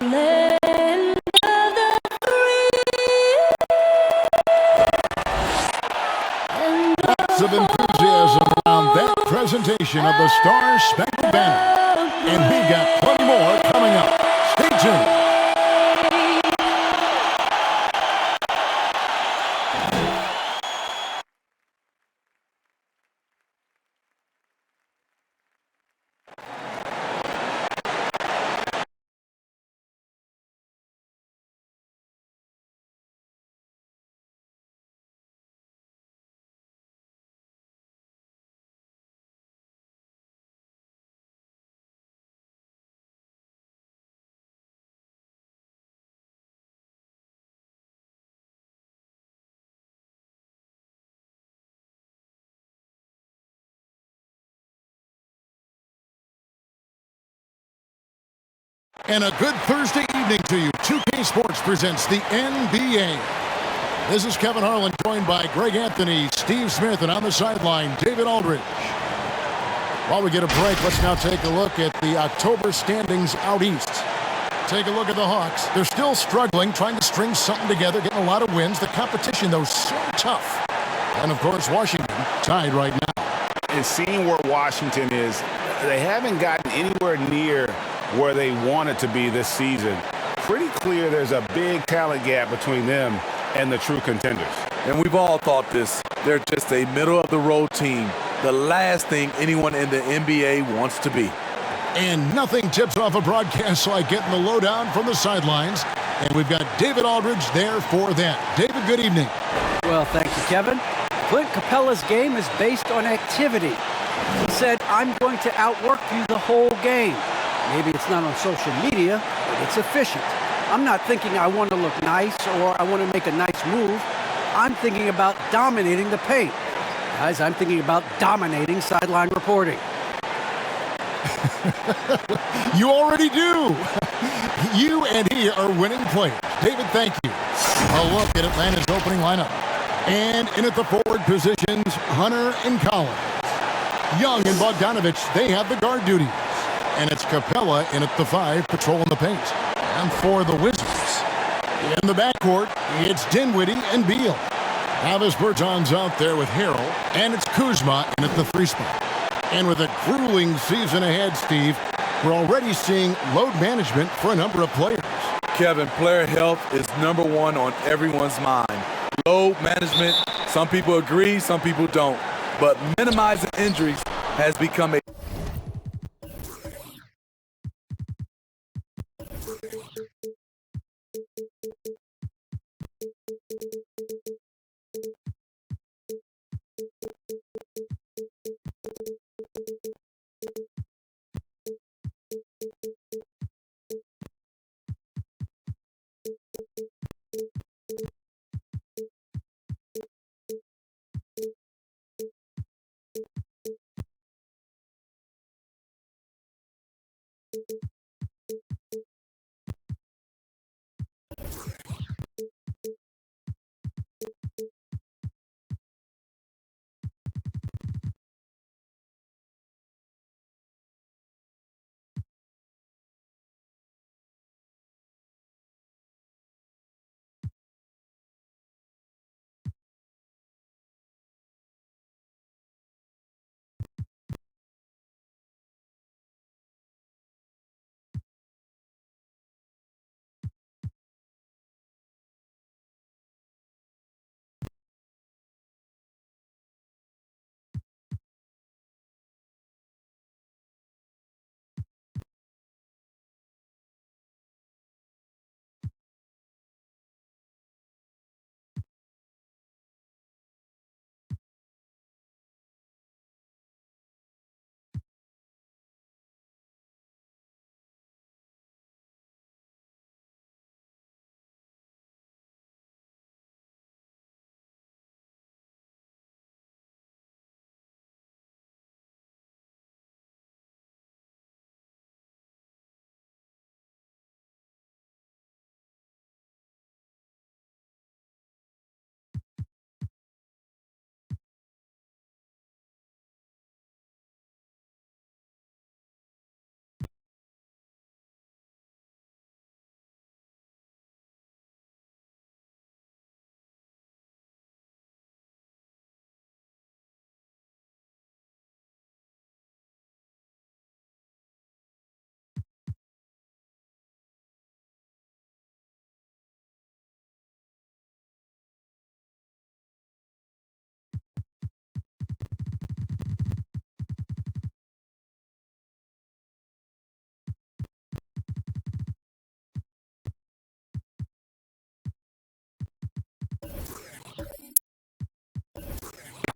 land of the free. Lots of enthusiasm around that presentation of the Star-Spangled Banner. And we've got plenty more coming up. Stay tuned. And a good Thursday evening to you. 2K Sports presents the NBA. This is Kevin Harlan, joined by Greg Anthony, Steve Smith, and on the sideline, David Aldridge. While we get a break, let's now take a look at the October standings out east. Take a look at the Hawks. They're still struggling, trying to string something together, getting a lot of wins. The competition, though, so tough. And, of course, Washington tied right now. And seeing where Washington is, they haven't gotten anywhere near where they wanted to be this season. Pretty clear there's a big talent gap between them and the true contenders. And we've all thought this. They're just a middle-of-the-road team. The last thing anyone in the NBA wants to be. And nothing tips off a broadcast like getting the lowdown from the sidelines. And we've got David Aldridge there for that. David, good evening. Well, thank you, Kevin. Clint Capella's game is based on activity. He said, I'm going to outwork you the whole game. Maybe it's not on social media, but it's efficient. I'm not thinking I want to look nice or I want to make a nice move. I'm thinking about dominating the paint. Guys, I'm thinking about dominating sideline reporting. You already do. You and he are winning players. David, thank you. A look at Atlanta's opening lineup. And in at the forward positions, Hunter and Collins. Young and Bogdanovich, they have the guard duties. And it's Capella in at the 5, patrolling the paint. And for the Wizards, in the backcourt, it's Dinwiddie and Beal. Travis Berton's out there with Harrell, and it's Kuzma in at the 3 spot. And with a grueling season ahead, Steve, we're already seeing load management for a number of players. Kevin, player health is #1 on everyone's mind. Load management, some people agree, some people don't. But minimizing injuries has become a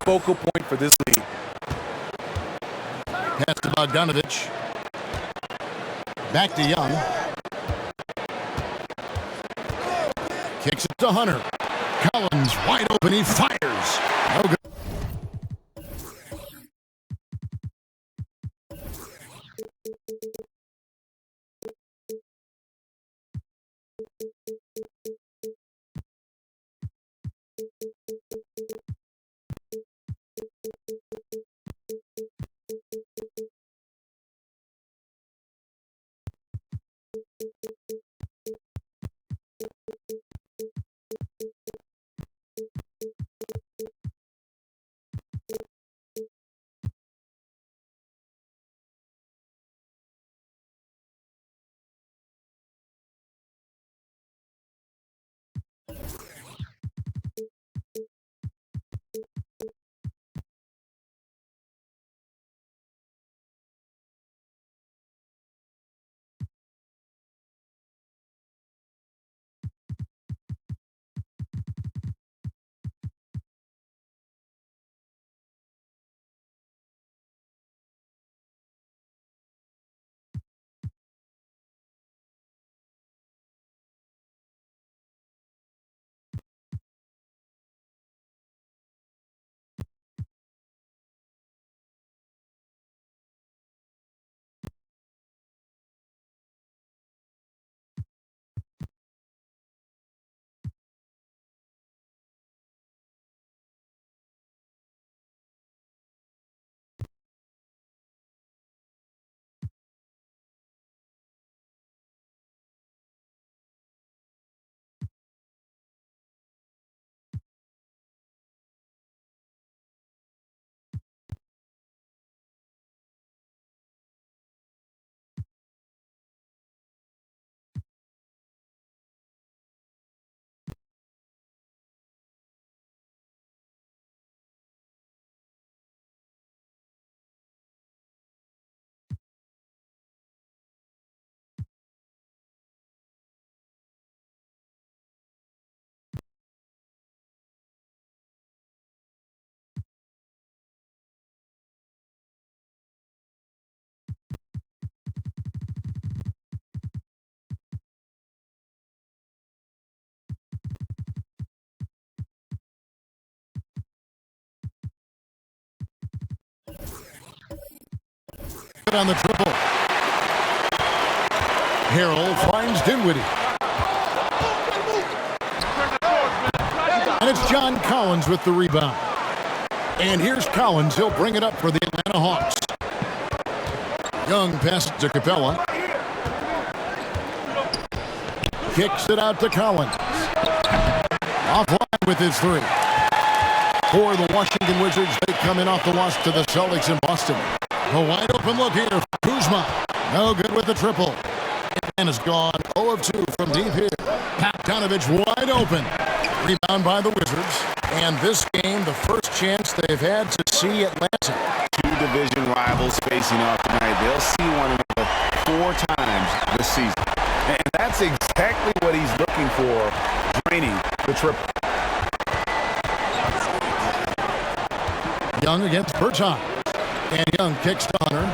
focal point for this league. Pass to Bogdanovich. Back to Young. Kicks it to Hunter. Collins wide open. He fires. No good. On the triple. Harrell finds Dinwiddie. And it's John Collins with the rebound. And here's Collins. He'll bring it up for the Atlanta Hawks. Young passes to Capella. Kicks it out to Collins. Offline with his three. For the Washington Wizards, they come in off the loss to the Celtics in Boston. A wide open look here for Kuzma. No good with the triple. And is gone 0 of 2 from deep here. Bogdanovich wide open. Rebound by the Wizards. And this game, the first chance they've had to see Atlanta. Two division rivals facing off tonight. They'll see one another 4 times this season. And that's exactly what he's looking for, draining the triple. Young against Berton. And Young kicks to Hunter.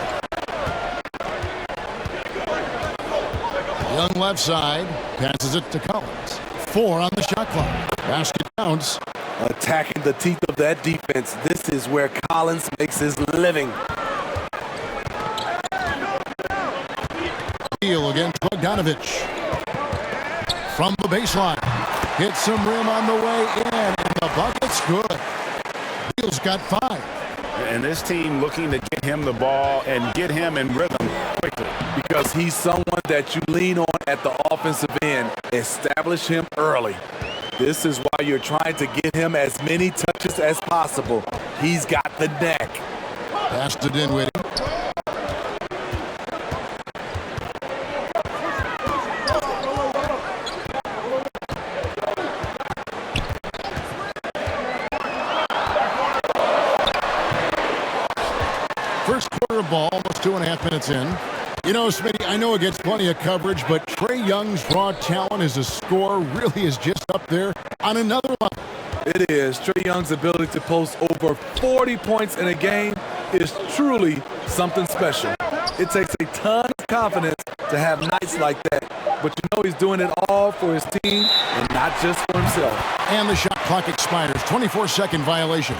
Young left side. Passes it to Collins. 4 on the shot clock. Basket counts. Attacking the teeth of that defense. This is where Collins makes his living. Deal against Bogdanovich. From the baseline. Hits some rim on the way in. And the bucket's good. Deal's got 5. And this team looking to get him the ball and get him in rhythm quickly. Because he's someone that you lean on at the offensive end. Establish him early. This is why you're trying to get him as many touches as possible. He's got the neck. Pass to Dinwiddie. First quarter of ball, almost 2.5 minutes in. You know, Smitty, I know it gets plenty of coverage, but Trae Young's raw talent as a scorer really is just up there on another level. It is. Trae Young's ability to post over 40 points in a game is truly something special. It takes a ton of confidence to have nights like that, but you know he's doing it all for his team and not just for himself. And the shot clock expires. 24-second violation.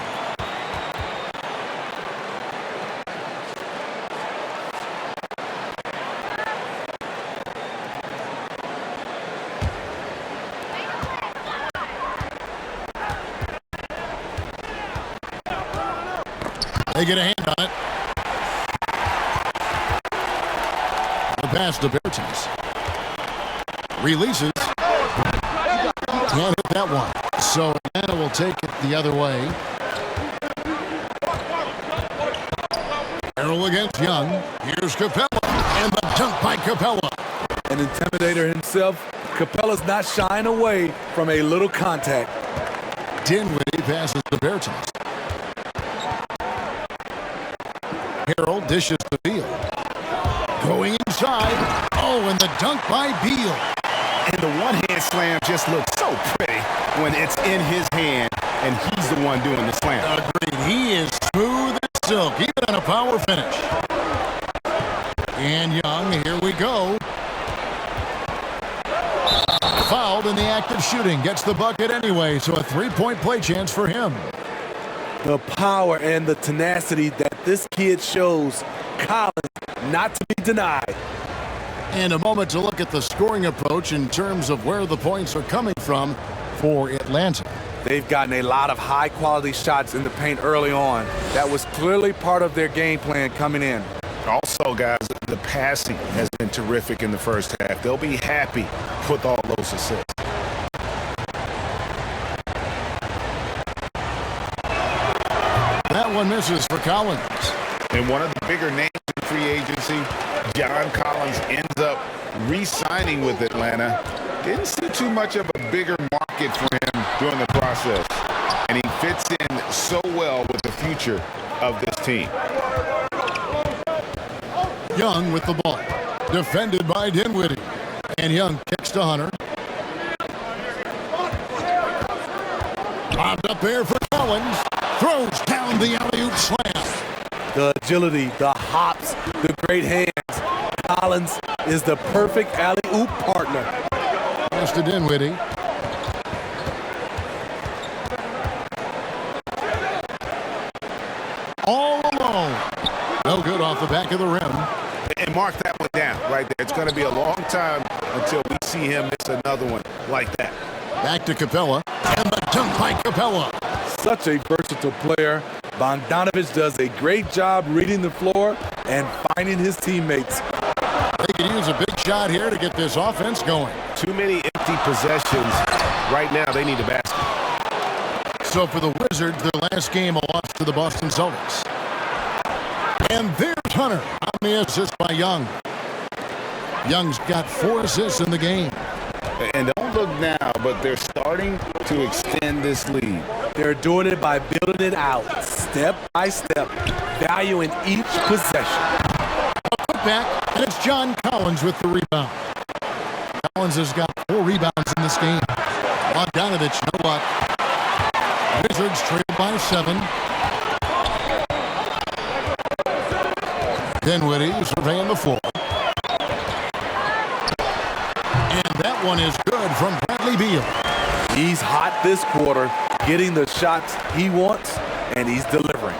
They get a hand on it. The pass to Bertens. Releases. Can't hit that one. So Atlanta will take it the other way. Arrow against Young. Here's Capella. And the dunk by Capella. An intimidator himself, Capella's not shying away from a little contact. Dinwiddie passes to Bertens. Harrell dishes to Beal. Going inside. Oh, and the dunk by Beal. And the one-hand slam just looks so pretty when it's in his hand and he's the one doing the slam. Agreed. He is smooth as silk, even on a power finish. And Young, here we go. Fouled in the act of shooting. Gets the bucket anyway, so a three-point play chance for him. The power and the tenacity that this kid shows, Collins, not to be denied. And a moment to look at the scoring approach in terms of where the points are coming from for Atlanta. They've gotten a lot of high-quality shots in the paint early on. That was clearly part of their game plan coming in. Also, guys, the passing has been terrific in the first half. They'll be happy with all those assists. That one misses for Collins. And one of the bigger names in free agency, John Collins, ends up re-signing with Atlanta. Didn't see too much of a bigger market for him during the process. And he fits in so well with the future of this team. Young with the ball. Defended by Dinwiddie. And Young kicks to Hunter. Lobbed up there for Collins. Throws down the alley-oop slam. The agility, the hops, the great hands. Collins is the perfect alley-oop partner. Pass to Dinwiddie. All alone. No good off the back of the rim. And mark that one down right there. It's going to be a long time until we see him miss another one like that. Back to Capella. And the dunk by Capella. Such a versatile player. Bogdanovich does a great job reading the floor and finding his teammates. They could use a big shot here to get this offense going. Too many empty possessions. Right now, they need a basket. So for the Wizards, their last game, a loss to the Boston Celtics. And there's Hunter on the assist by Young. Young's got 4 assists in the game. And don't look now, but they're starting to extend this lead. They're doing it by building it out, step by step, valuing each possession. Put back, and it's John Collins with the rebound. Collins has got 4 rebounds in this game. Bogdanovich, no luck. Wizards trail by 7. Dinwiddie surveying the floor. And that one is good from Bradley Beal. He's hot this quarter, getting the shots he wants, and he's delivering.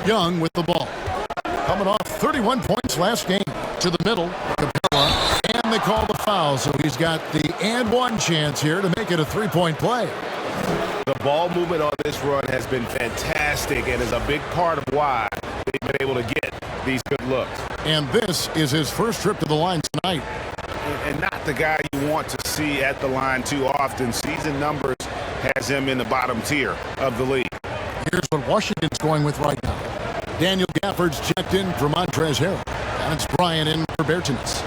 Young with the ball. Coming off 31 points last game. To the middle, Capella, and they call the foul, so he's got the and one chance here to make it a 3-point play. The ball movement on this run has been fantastic and is a big part of why they've been able to get these good looks. And this is his first trip to the line tonight. And not the guy you want to see at the line too often. Season numbers has him in the bottom tier of the league. Here's what Washington's going with right now. Daniel Gafford's checked in for Montrezl Harrell. And it's Bryant in for Bertens.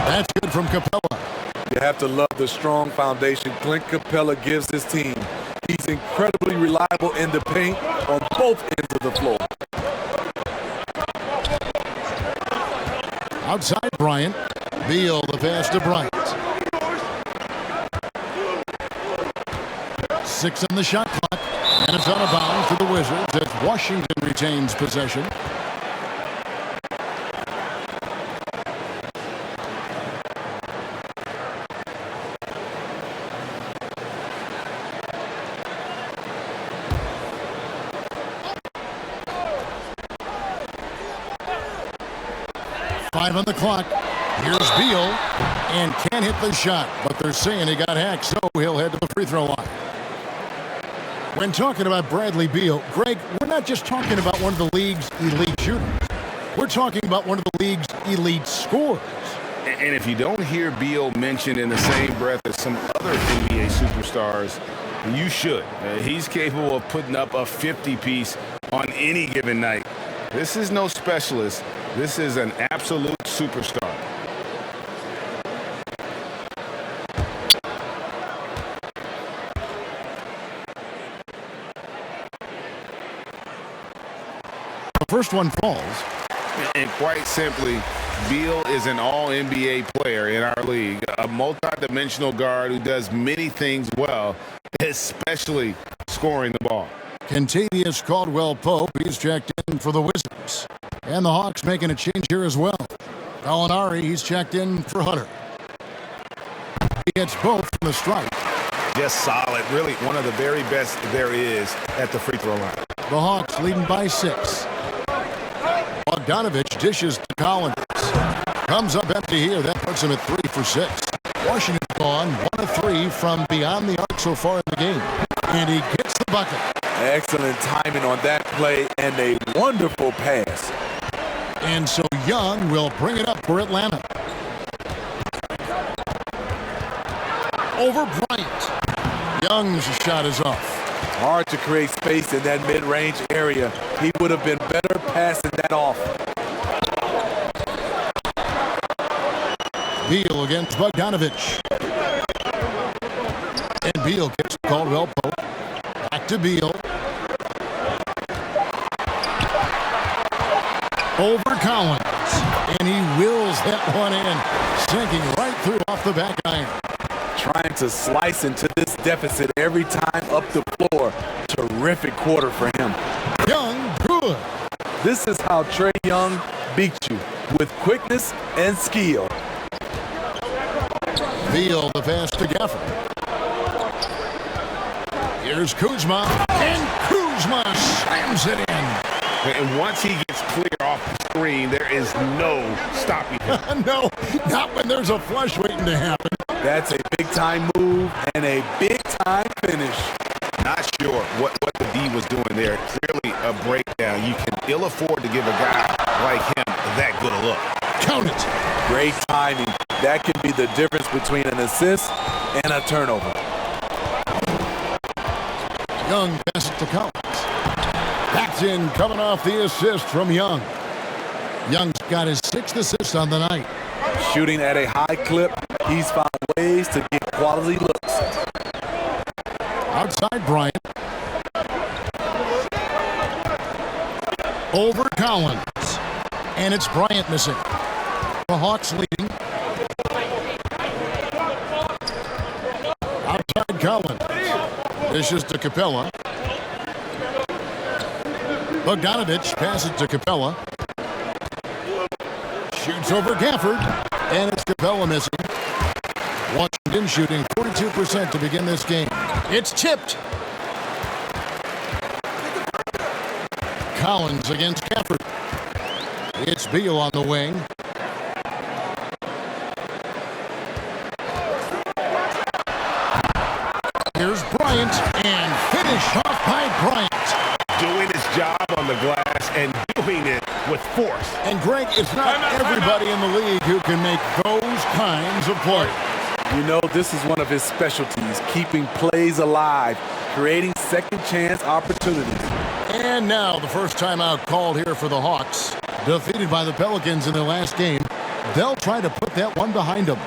That's good from Capella. You have to love the strong foundation Clint Capella gives his team. He's incredibly reliable in the paint on both ends of the floor. Outside Bryant. Beal the pass to Bryant. 6 on the shot clock. And it's out of bounds to the Wizards as Washington retains possession. Five on the clock. Here's Beal, and can't hit the shot, but they're saying he got hacked, so he'll head to the free throw line. When talking about Bradley Beal, Greg, we're not just talking about one of the league's elite shooters. We're talking about one of the league's elite scorers. And if you don't hear Beal mentioned in the same breath as some other NBA superstars, you should. He's capable of putting up a 50-piece on any given night. This is no specialist. This is an absolute superstar. The first one falls. And quite simply, Beal is an all-NBA player in our league, a multi-dimensional guard who does many things well, especially scoring the ball. Kentavious Caldwell-Pope, he's checked in for the Wizards. And the Hawks making a change here as well. Gallinari, he's checked in for Hutter. He hits both from the stripe. Just solid, really one of the very best there is at the free throw line. The Hawks leading by 6. Bogdanovich dishes to Collins. Comes up empty here. That puts him at 3 for 6. Washington's gone 1 of 3 from beyond the arc so far in the game. And he gets the bucket. Excellent timing on that play and a wonderful pass. And so Young will bring it up for Atlanta. Over Bryant. Young's shot is off. Hard to create space in that mid-range area. He would have been better passing that off. Beal against Bogdanovich. And Beal gets Caldwell-Pope. Back to Beal. Over Collins. And he wills that one in. Sinking right through off the back iron. Trying to slice into this deficit every time up the floor. Terrific quarter for him. Young, good. This is how Trae Young beats you, with quickness and skill. Beal the pass to Gafford. Here's Kuzma, and Kuzma slams it in. And once he gets clear off the screen, there is no stopping him. No, not when there's a flush waiting to happen. That's a big-time move and a big-time finish. Not sure what the D was doing there. Clearly a breakdown. You can ill afford to give a guy like him that good a look. Count it. Great timing. That can be the difference between an assist and a turnover. Young passes it to Collins. That's in, coming off the assist from Young. Young's got his 6th assist on the night. Shooting at a high clip, he's found ways to get quality looks. Outside Bryant. Over Collins. And it's Bryant missing. The Hawks leading. Outside Collins. Dishes to Capella. Bogdanovich passes to Capella. Shoots over Gafford. And it's Capella missing. Washington shooting 42% to begin this game. It's tipped. Collins against Gafford. It's Beal on the wing. Here's Bryant, and finish off by Bryant. Doing his job on the glass and doing it with force. And Greg, it's not everybody in the league who can make those kinds of plays. You know, this is one of his specialties, keeping plays alive, creating second chance opportunities. And now the first timeout called here for the Hawks. Defeated by the Pelicans in their last game, they'll try to put that one behind them.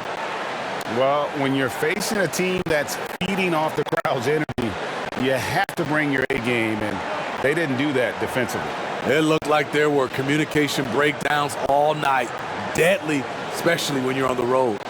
Well, when you're facing a team that's feeding off the crowd's energy, you have to bring your A game, and they didn't do that defensively. It looked like there were communication breakdowns all night. Deadly, especially when you're on the road.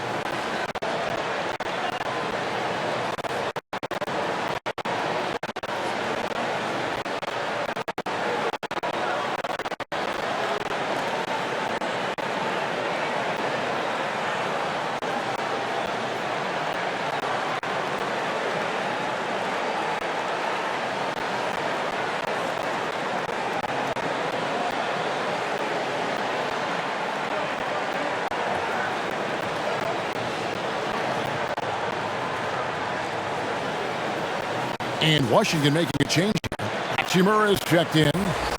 And Washington making a change here. Hachimura is checked in.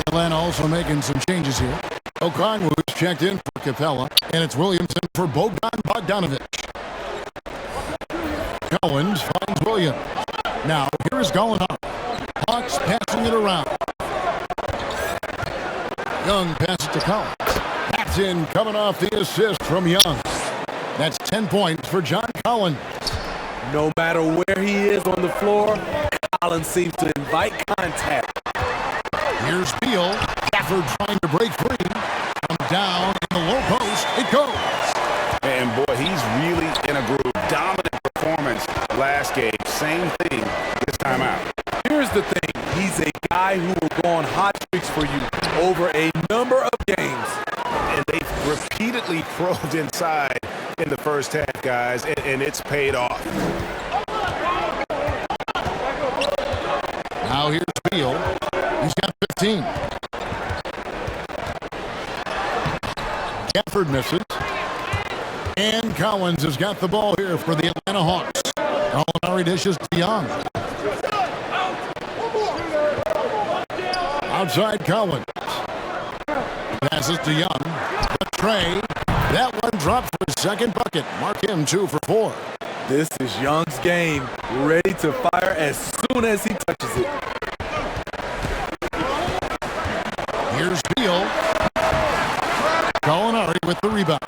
Atlanta also making some changes here. Okongwu is checked in for Capella. And it's Williamson for Bogdanovich. Collins finds Williams. Now, here is Gallinari. Hawks passing it around. Young passes to Collins. That's in, coming off the assist from Young. That's 10 points for John Collins. No matter where he is on the floor, Collins seems to invite contact. Here's Beal. Stafford trying to break free. From down in the low post, it goes. And boy, he's really in a groove. Dominant performance last game. Same thing this time out. Here's the thing. He's a guy who will go on hot streaks for you over a number of games. And they've repeatedly probed inside in the first half, guys, and it's paid off. Now here's Beal. He's got 15. Gafford misses. And Collins has got the ball here for the Atlanta Hawks. Gallinari dishes to Young. Outside Collins. Passes to Young. A tray. That one dropped for his second bucket. Mark him 2 for 4. This is Young's game. Ready to fire as soon as he touches it. Here's Beal. Gallinari with the rebound.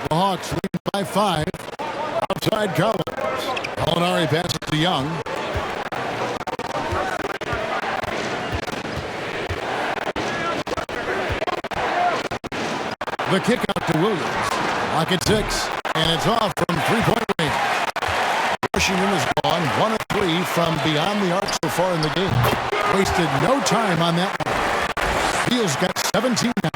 The Hawks lead by 5. Outside Collins. Gallinari passes to Young. The kick out to Williams. Lock at 6. And it's off from three-point range. Washington has gone 1 of 3 from beyond the arc so far in the game. Wasted no time on that one. Beal's got 17 now.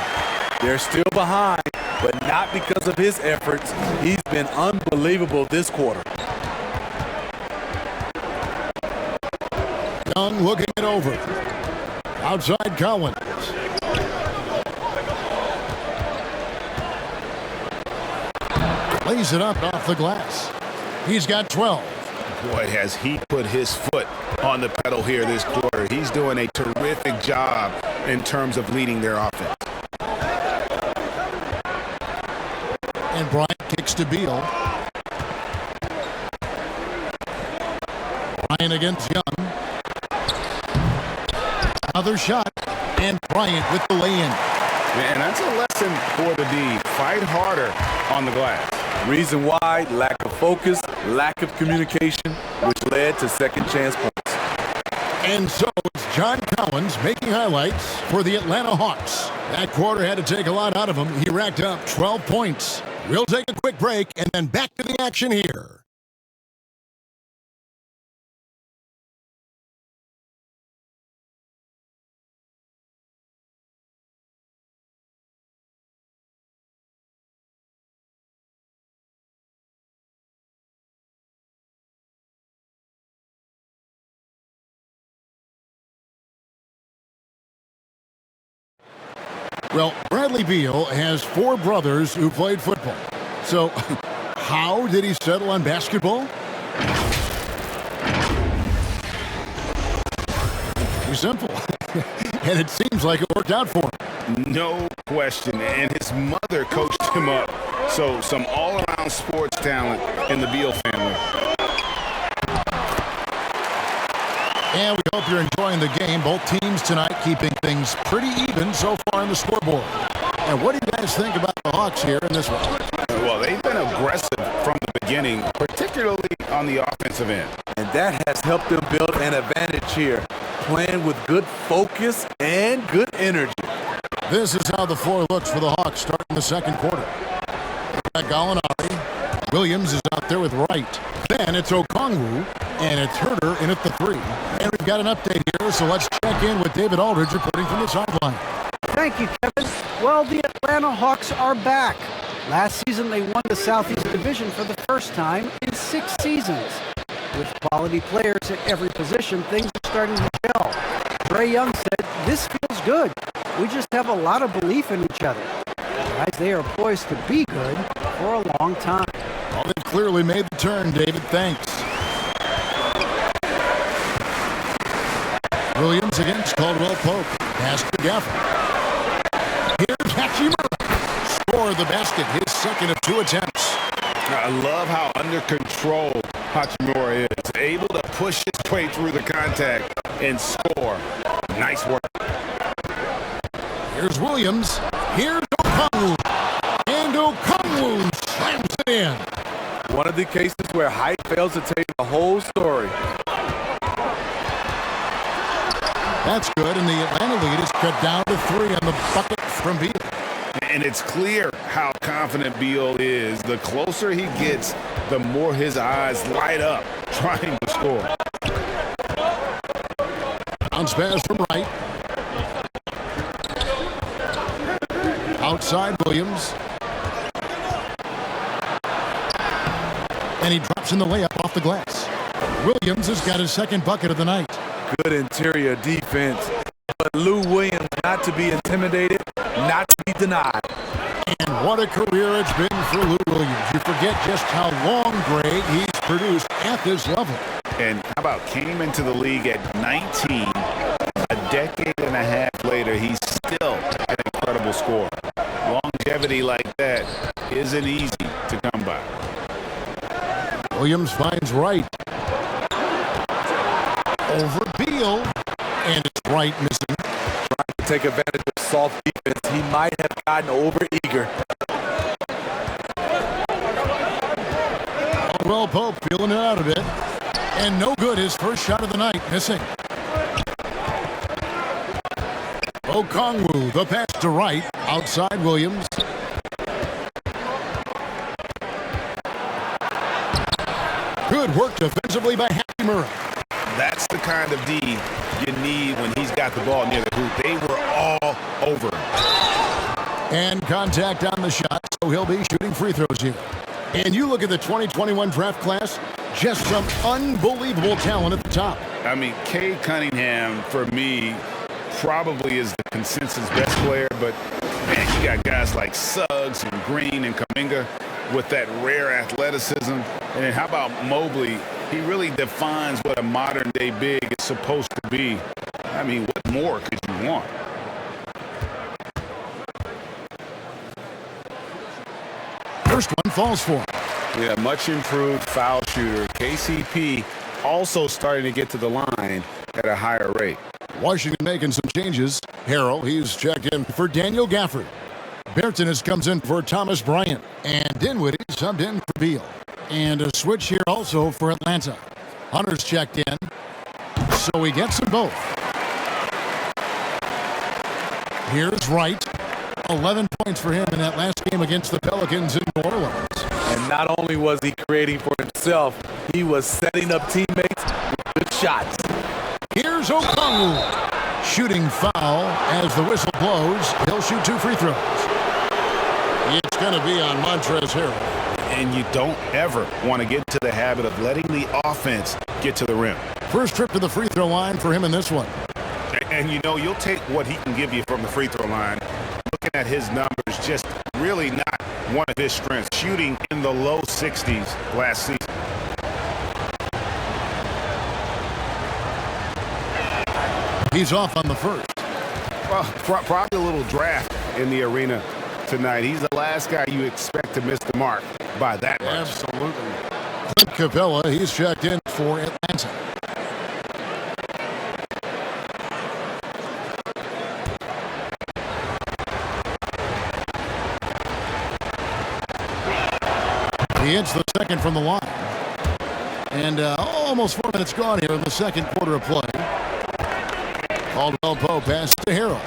They're still behind, but not because of his efforts. He's been unbelievable this quarter. Young looking it over. Outside Collins. Lays it up off the glass. He's got 12. Boy, has he put his foot on the pedal here this quarter. He's doing a terrific job in terms of leading their offense. And Bryant kicks to Beal. Bryant against Young. Another shot. And Bryant with the lay-in. And that's a lesson for the D. Fight harder on the glass. Reason why, lack of focus, lack of communication, which led to second chance points. And so it's John Collins making highlights for the Atlanta Hawks. That quarter had to take a lot out of him. He racked up 12 points. We'll take a quick break and then back to the action here. Well, Bradley Beal has 4 brothers who played football. So, how did he settle on basketball? Pretty simple. And it seems like it worked out for him. No question. And his mother coached him up. So, some all-around sports talent in the Beal family. And we hope you're enjoying the game. Both teams tonight keeping things pretty even so far on the scoreboard. And what do you guys think about the Hawks here in this one? Well, they've been aggressive from the beginning, particularly on the offensive end. And that has helped them build an advantage here, playing with good focus and good energy. This is how the floor looks for the Hawks starting the second quarter. Gallinari. Williams is out there with Wright. Then it's Okongwu, and it's Herter in at the 3. And we've got an update here, so let's check in with David Aldridge reporting from the sideline. Thank you, Kevin. Well, the Atlanta Hawks are back. Last season, they won the Southeast Division for the first time in 6 seasons. With quality players at every position, things are starting to gel. Trae Young said, "This feels good. We just have a lot of belief in each other." Guys, they are poised to be good for a long time. Well, they've clearly made the turn, David. Thanks. defense against Caldwell Pope. Pass to Gafford. Here's Hachimura. Score the basket, his second of 2 attempts. I love how under control Hachimura is. Able to push his way through the contact and score. Nice work. Here's Williams. Here's Okongwu. And Okongwu slams it in. One of the cases where height fails to tell you the whole story. That's good, and the Atlanta lead is cut down to 3 on the bucket from Beal. And it's clear how confident Beal is. The closer he gets, the more his eyes light up trying to score. Bounce pass from Wright. Outside Williams. And he drops in the layup off the glass. Williams has got his second bucket of the night. Good interior defense. But Lou Williams not to be intimidated, not to be denied. And what a career it's been for Lou Williams. You forget just how long, Greg, he's produced at this level. And how about came into the league at 19, a decade and a half later, he's still an incredible scorer. Longevity like that isn't easy to come by. Williams finds Wright. Over Beal, and it's Wright missing. Trying to take advantage of soft defense. He might have gotten over-eager. Caldwell Pope feeling it out a bit. And no good, his first shot of the night, missing. Okongwu, the pass to Wright, outside Williams. Good work defensively by Hachimura. That's the kind of D you need when he's got the ball near the hoop. They were all over him. And contact on the shot, so he'll be shooting free throws here. And you look at the 2021 draft class, just some unbelievable talent at the top. I mean, Cade Cunningham, for me, probably is the consensus best player, but man, you got guys like Suggs and Green and Kuminga with that rare athleticism. And then how about Mobley? He really defines what a modern-day big is supposed to be. I mean, what more could you want? First one falls for him. Yeah, much improved foul shooter. KCP also starting to get to the line at a higher rate. Washington making some changes. Harrell, he's checked in for Daniel Gafford. Bertanis comes in for Thomas Bryant. And Dinwiddie subbed in for Beal. And a switch here also for Atlanta. Hunter's checked in, so he gets them both. Here's Wright. 11 points for him in that last game against the Pelicans in New Orleans. And not only was he creating for himself, he was setting up teammates with good shots. Here's Okongwu. Shooting foul as the whistle blows. He'll shoot 2 free throws. It's going to be on Montrezl Harrell. And you don't ever want to get into the habit of letting the offense get to the rim. First trip to the free throw line for him in this one. And you know, you'll take what he can give you from the free throw line. Looking at his numbers, just really not one of his strengths. Shooting in the low 60s last season. He's off on the first. Well, probably a little draft in the arena tonight. He's the last guy you expect to miss the mark by that much. Absolutely. Clint Capella, he's checked in for Atlanta. He hits the second from the line. And almost 4 minutes gone here in the second quarter of play. Caldwell Pope pass to Harrell.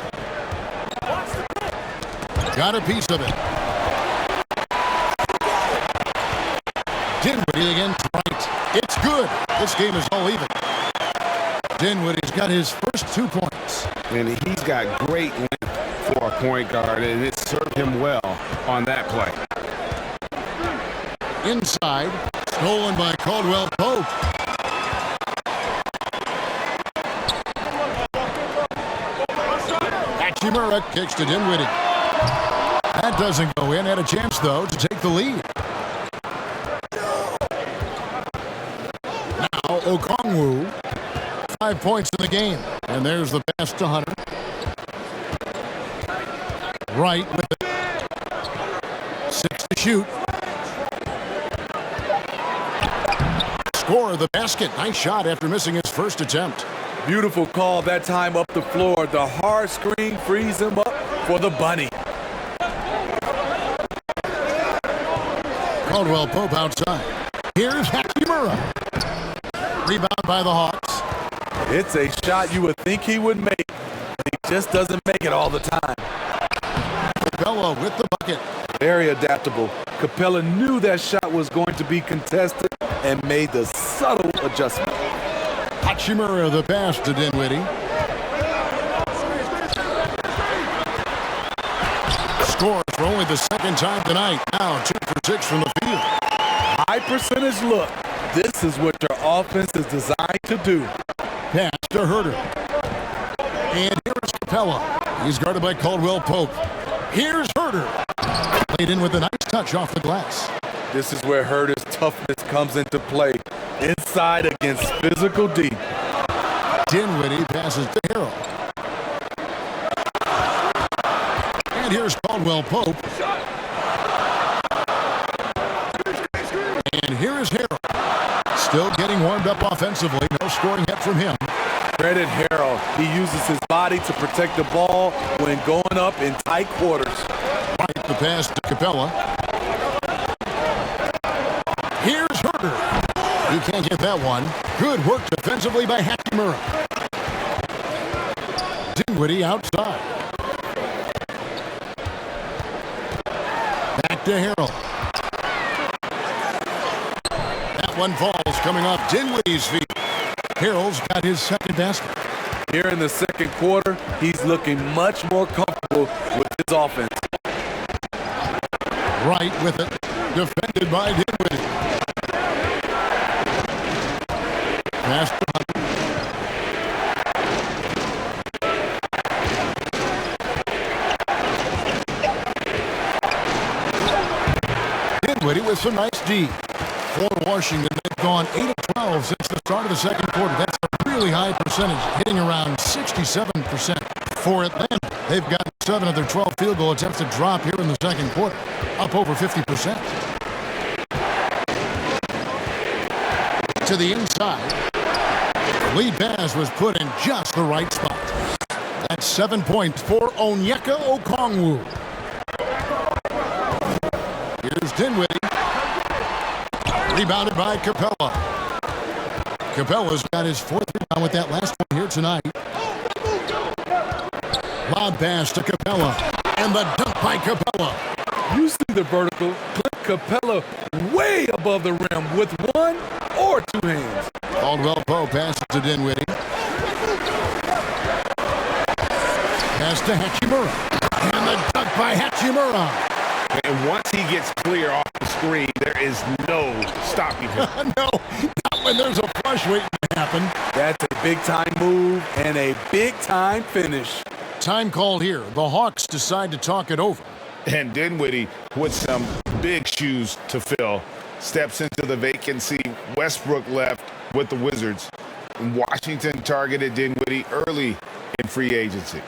Got a piece of it. Dinwiddie against Wright. It's good. This game is all even. Dinwiddie's got his first 2 points. And he's got great length for a point guard, and it served him well on that play. Inside, stolen by Caldwell Pope. Hachimura kicks to Dinwiddie. That doesn't go in. Had a chance, though, to take the lead. Now, Okongwu, 5 points in the game. And there's the pass to Hunter. Right with it. 6 to shoot. Score the basket. Nice shot after missing his first attempt. Beautiful call that time up the floor. The hard screen frees him up for the bunny. Caldwell Pope outside. Here's Hachimura. Rebound by the Hawks. It's a shot you would think he would make. He just doesn't make it all the time. Capella with the bucket. Very adaptable. Capella knew that shot was going to be contested and made the subtle adjustment. Hachimura the pass to Dinwiddie. Scores for only the second time tonight. Now 2 for 6 from the field. High percentage look. This is what your offense is designed to do. Pass to Herter. And here's Capella. He's guarded by Caldwell Pope. Here's Herter. Played in with a nice touch off the glass. This is where Herter's toughness comes into play. Inside against physical D. Dinwiddie passes to Harrell. And here's Caldwell Pope. And here is Harrell. Still getting warmed up offensively. No scoring yet from him. Credit Harrell. He uses his body to protect the ball when going up in tight quarters. Right, the pass to Capella. Here's Herter. He can't get that one. Good work defensively by Hachimura. Dinwiddie outside. Back to Harrell. That one falls coming off Dinwiddie's feet. Harrell's got his second basket. Here in the second quarter, he's looking much more comfortable with his offense. Right with it. Defended by Dinwiddie. Pass to Hunter. Dinwiddie with some nice D. For Washington, they've gone 8 of 12 since the start of the second quarter. That's a really high percentage, hitting around 67%. For Atlanta, they've gotten 7 of their 12 field goal attempts to drop here in the second quarter, up over 50%. To the inside. Lead pass was put in just the right spot. That's 7 points for Onyeka Okongwu. Here's Dinwiddie. Rebounded by Capella. Capella's got his 4th rebound with that last one here tonight. Lob pass to Capella. And the dunk by Capella. You see the vertical. Put Capella way above the rim with 1 or 2 hands. Caldwell Pope passes to Dinwiddie. Pass to Hachimura. And the dunk by Hachimura. And once he gets clear off the screen, there is no stopping him. No, not when there's a flush waiting to happen. That's a big-time move and a big-time finish. Time called here. The Hawks decide to talk it over. And Dinwiddie, with some big shoes to fill, steps into the vacancy. Westbrook left with the Wizards. Washington targeted Dinwiddie early in free agency.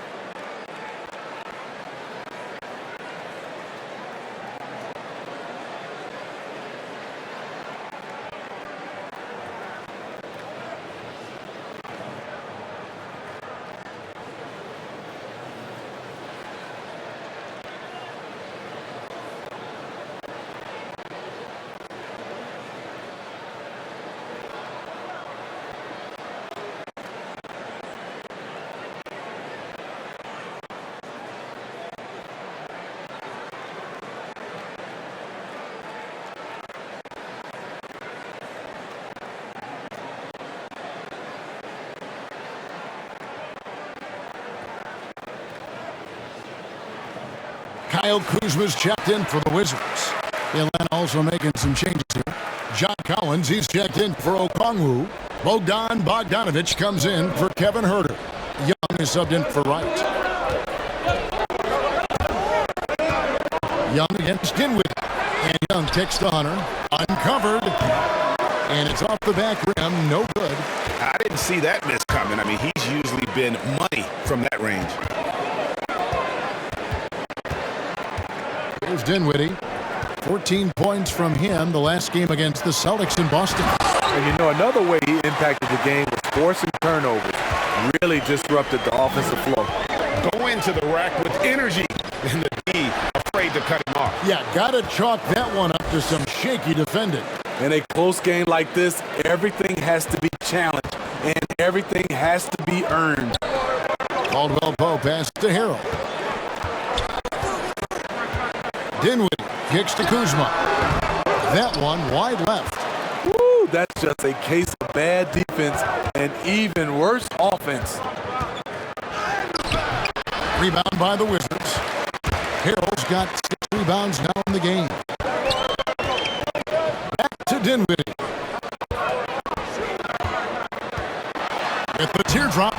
Kyle Kuzma's checked in for the Wizards. Atlanta also making some changes here. John Collins, he's checked in for Okongwu. Bogdan Bogdanovic comes in for Kevin Herter. Young is subbed in for Wright. Young against Dinwiddie. And Young kicks to Hunter. Uncovered. And it's off the back rim. No good. I didn't see that miss coming. I mean, he's usually been money from that range. Here's Dinwiddie. 14 points from him the last game against the Celtics in Boston. And you know, another way he impacted the game was forcing turnovers. Really disrupted the offensive flow. Going to the rack with energy, and the D afraid to cut him off. Yeah, gotta chalk that one up to some shaky defending. In a close game like this, everything has to be challenged, and everything has to be earned. Caldwell Pope pass to Harrell. Dinwiddie kicks to Kuzma. That one wide left. Woo, that's just a case of bad defense and even worse offense. Rebound by the Wizards. Harrell's got 6 rebounds now in the game. Back to Dinwiddie. With the teardrop.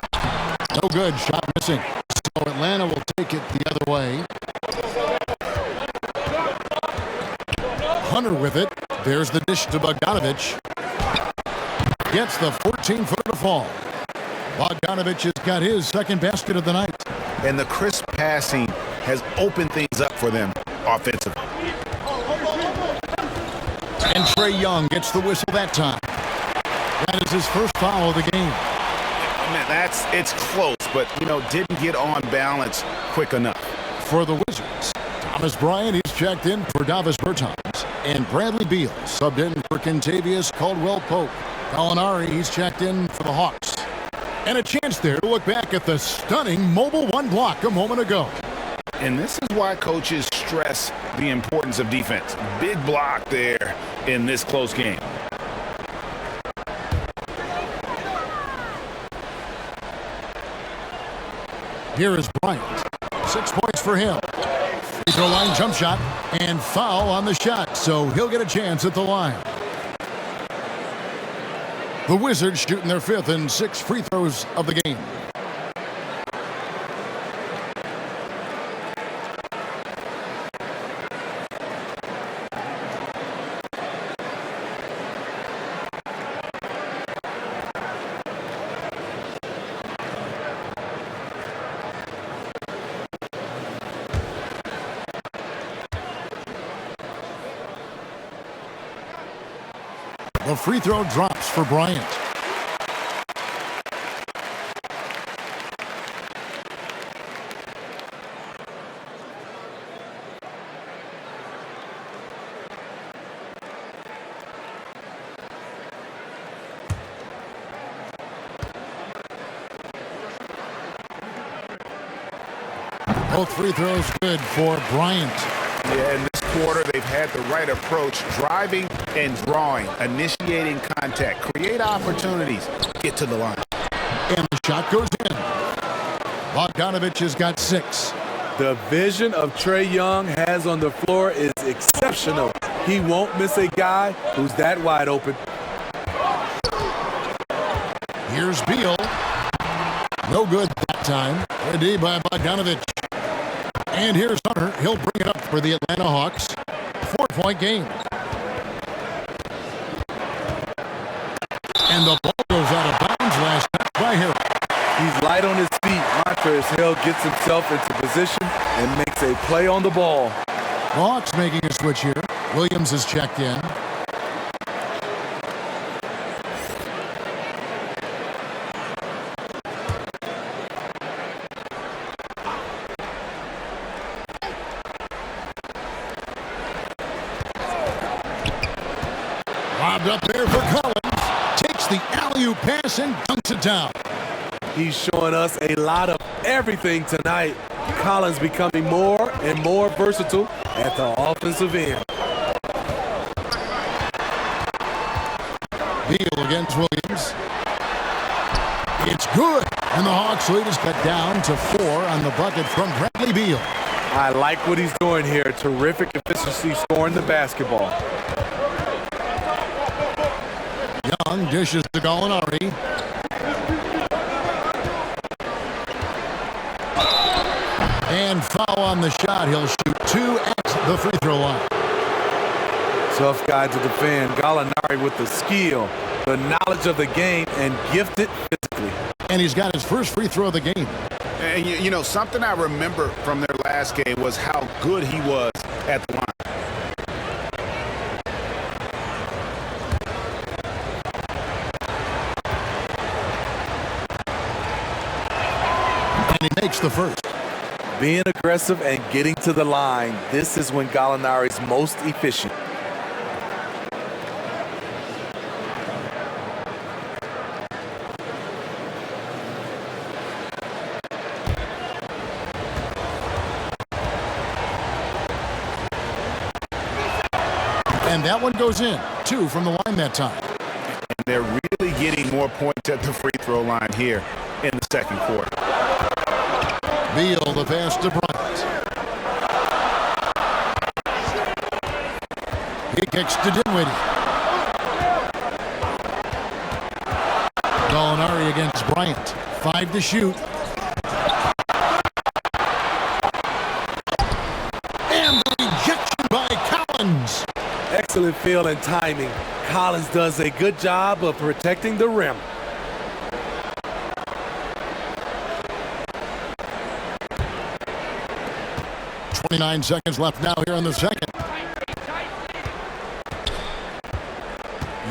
No good. Shot missing. So Atlanta will take it the other way. Hunter with it. There's the dish to Bogdanovich. Gets the 14-footer to fall. Bogdanovich has got his second basket of the night. And the crisp passing has opened things up for them offensively. And Trae Young gets the whistle that time. That is his first foul of the game. Man, it's close, but, didn't get on balance quick enough. For the Wizards, Thomas Bryant, he's checked in for Davis Bertans. And Bradley Beal subbed in for Kentavious Caldwell-Pope. Gallinari, he's checked in for the Hawks. And a chance there to look back at the stunning mobile one block a moment ago. And this is why coaches stress the importance of defense. Big block there in this close game. Here is Bryant. 6 points for him. Free throw line jump shot and foul on the shot, so he'll get a chance at the line. The Wizards shooting their 5th and 6th free throws of the game. The free throw drops for Bryant. Both free throws good for Bryant. Yeah, in this quarter, they've had the right approach, driving and drawing, initiating contact, create opportunities, get to the line. And the shot goes in. Bogdanovich has got 6. The vision of Trae Young has on the floor is exceptional. He won't miss a guy who's that wide open. Here's Beal. No good that time. A D by Bogdanovich. And here's Hunter. He'll bring it up for the Atlanta Hawks. 4-point game. And the ball goes out of bounds last time by Harrell. He's light on his feet. Montrezl gets himself into position and makes a play on the ball. The Hawks making a switch here. Williams is checked in. Lobbed up there for Collins. Takes the alley-oop pass and dunks it down. He's showing us a lot of everything tonight. Collins becoming more and more versatile at the offensive end. Beal against Williams. It's good. And the Hawks lead is cut down to 4 on the bucket from Bradley Beal. I like what he's doing here. Terrific efficiency scoring the basketball. Young dishes to Gallinari. And foul on the shot. He'll shoot 2 at the free throw line. Tough guy to defend. Gallinari with the skill, the knowledge of the game, and gifted physically. And he's got his first free throw of the game. And you know, something I remember from their last game was how good he was at the line. And he makes the first. Being aggressive and getting to the line, this is when Gallinari's most efficient. And that one goes in. 2 from the line that time. And they're really getting more points at the free throw line here in the second quarter. Beal, the pass to Bryant. He kicks to Dinwiddie. Gallinari against Bryant. 5 to shoot. And the rejection by Collins. Excellent feel and timing. Collins does a good job of protecting the rim. .29 seconds left now here in the second.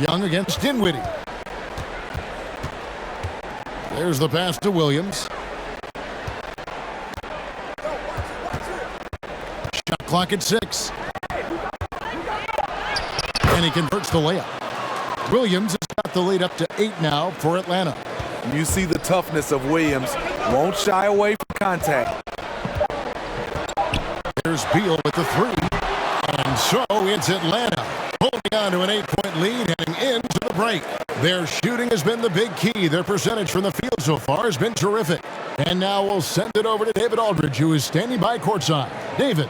Young against Dinwiddie. There's the pass to Williams. Shot clock at 6. And he converts the layup. Williams has got the lead up to 8 now for Atlanta. You see the toughness of Williams. Won't shy away from contact. There's Beal with the 3. And so it's Atlanta holding on to an 8-point lead heading into the break. Their shooting has been the big key. Their percentage from the field so far has been terrific. And now we'll send it over to David Aldridge, who is standing by courtside. David.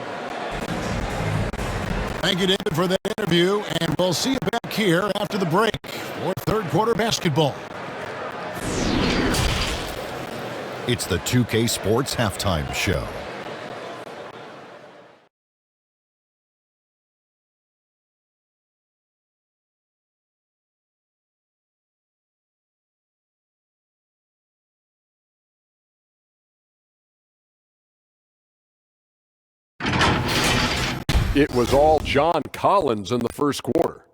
Thank you, David, for that interview, and we'll see you back here after the break for third quarter basketball. It's the 2K Sports Halftime Show. It was all John Collins in the first quarter.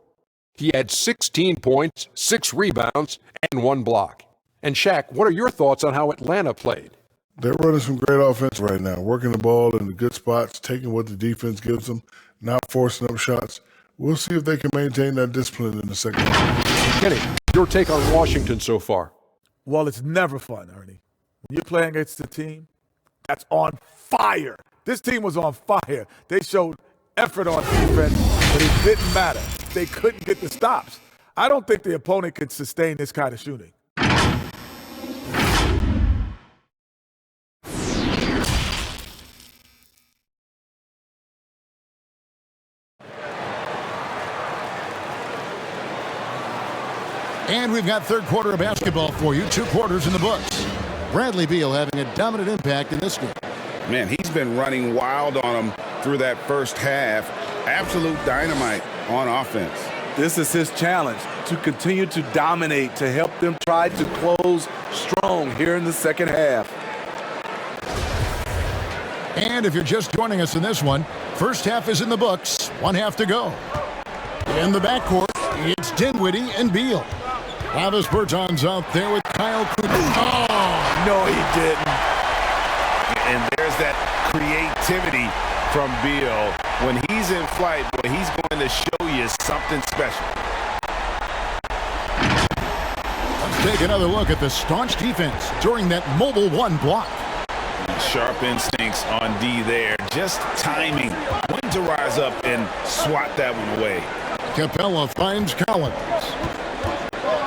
He had 16 points, 6 rebounds, and 1 block. And Shaq, what are your thoughts on how Atlanta played? They're running some great offense right now, working the ball in the good spots, taking what the defense gives them, not forcing up shots. We'll see if they can maintain that discipline in the second half. Kenny, your take on Washington so far? Well, it's never fun, Ernie. When you're playing against a team that's on fire. This team was on fire. They showed effort on defense, but it didn't matter. They couldn't get the stops. I don't think the opponent could sustain this kind of shooting. And we've got third quarter of basketball for you. 2 quarters in the books. Bradley Beal having a dominant impact in this game. Man, he's been running wild on them through that first half. Absolute dynamite on offense. This is his challenge, to continue to dominate, to help them try to close strong here in the second half. And if you're just joining us in this one, first half is in the books. 1 half to go. In the backcourt, it's Dinwiddie and Beal. Travis Berton's out there with Kyle Kuzma. Oh, no, he didn't. And there's that creativity from Beal. When he's in flight, boy, he's going to show you something special. Let's take another look at the staunch defense during that mobile 1 block. Sharp instincts on D there. Just timing. When to rise up and swat that one away. Capella finds Collins.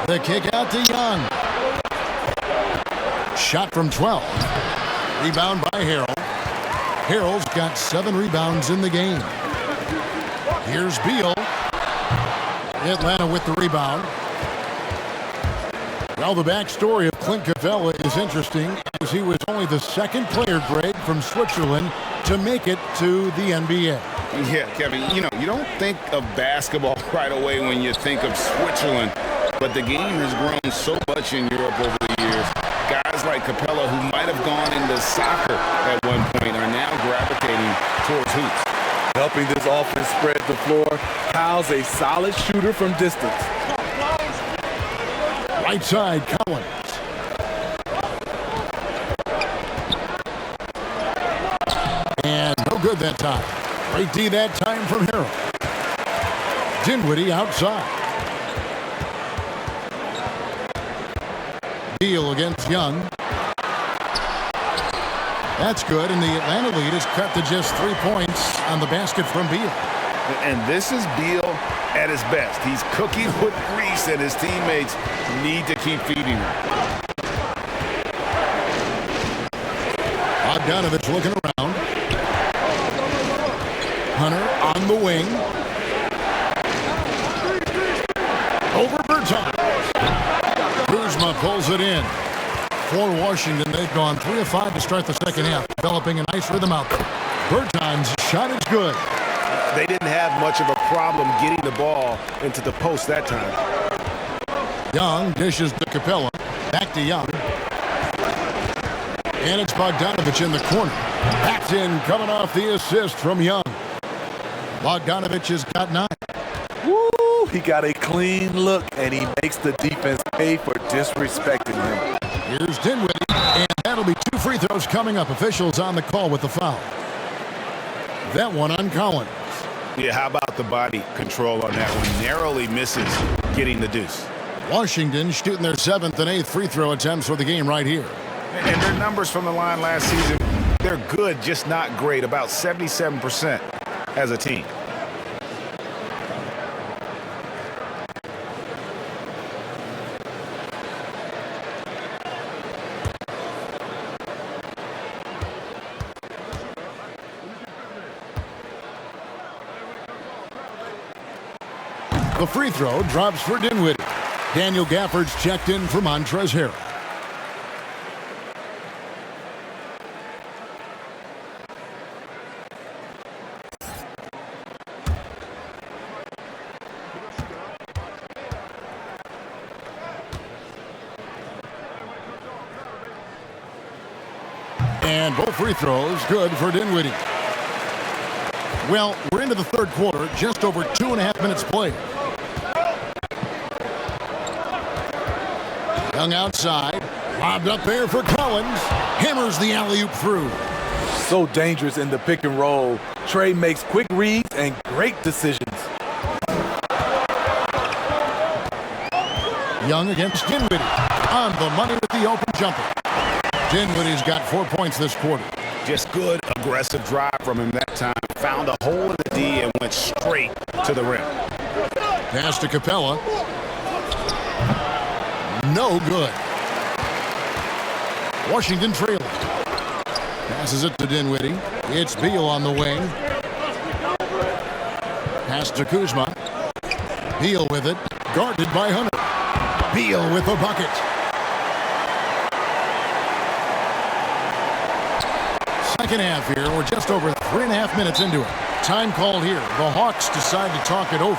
The kick out to Young. Shot from 12. Rebound by Harrell. Harrell's got 7 rebounds in the game. Here's Beal. Atlanta with the rebound. Well, the backstory of Clint Capella is interesting, as he was only the 2nd player, Greg, from Switzerland to make it to the NBA. Yeah, Kevin, you know, you don't think of basketball right away when you think of Switzerland, but the game has grown so much in Europe over the years. Guys like Capella, who might have gone into soccer at one point, are now gravitating towards hoops. Helping this offense spread the floor. Kyle's a solid shooter from distance. Right side, Collins. And no good that time. Great D that time from Harrell. Dinwiddie outside. Beal against Young. That's good, and the Atlanta lead is cut to just 3 points on the basket from Beal. And this is Beal at his best. He's cooking with grease, and his teammates need to keep feeding him. Bogdanovich looking around. Hunter on the wing. Over Bertans. Kuzma pulls it in. For Washington, they've gone 3 of 5 to start the second half, developing a nice rhythm out there. Bertans' shot is good. They didn't have much of a problem getting the ball into the post that time. Young dishes to Capella. Back to Young. And it's Bogdanovich in the corner. Backed in, coming off the assist from Young. Bogdanovich has got 9. Woo! He got a clean look, and he makes the defense pay for disrespecting him. Here's Dinwiddie, and that'll be 2 free throws coming up. Officials on the call with the foul. That one on Collins. Yeah, how about the body control on that one? Narrowly misses getting the deuce. Washington shooting their 7th and 8th free throw attempts for the game right here. And their numbers from the line last season, they're good, just not great. About 77% as a team. The free throw drops for Dinwiddie. Daniel Gafford's checked in for Montrezl Harrell. And both free throws good for Dinwiddie. Well, we're into the third quarter, just over 2.5 minutes played. Young outside, lobbed up there for Collins, hammers the alley-oop through. So dangerous in the pick and roll. Trey makes quick reads and great decisions. Young against Dinwiddie, on the money with the open jumper. Dinwiddie's got 4 points this quarter. Just good, aggressive drive from him that time. Found a hole in the D and went straight to the rim. Pass to Capella. No good. Washington trailing. Passes it to Dinwiddie. It's Beal on the wing. Pass to Kuzma. Beal with it. Guarded by Hunter. Beal with the bucket. Second half here. We're just over 3.5 minutes into it. Time called here. The Hawks decide to talk it over.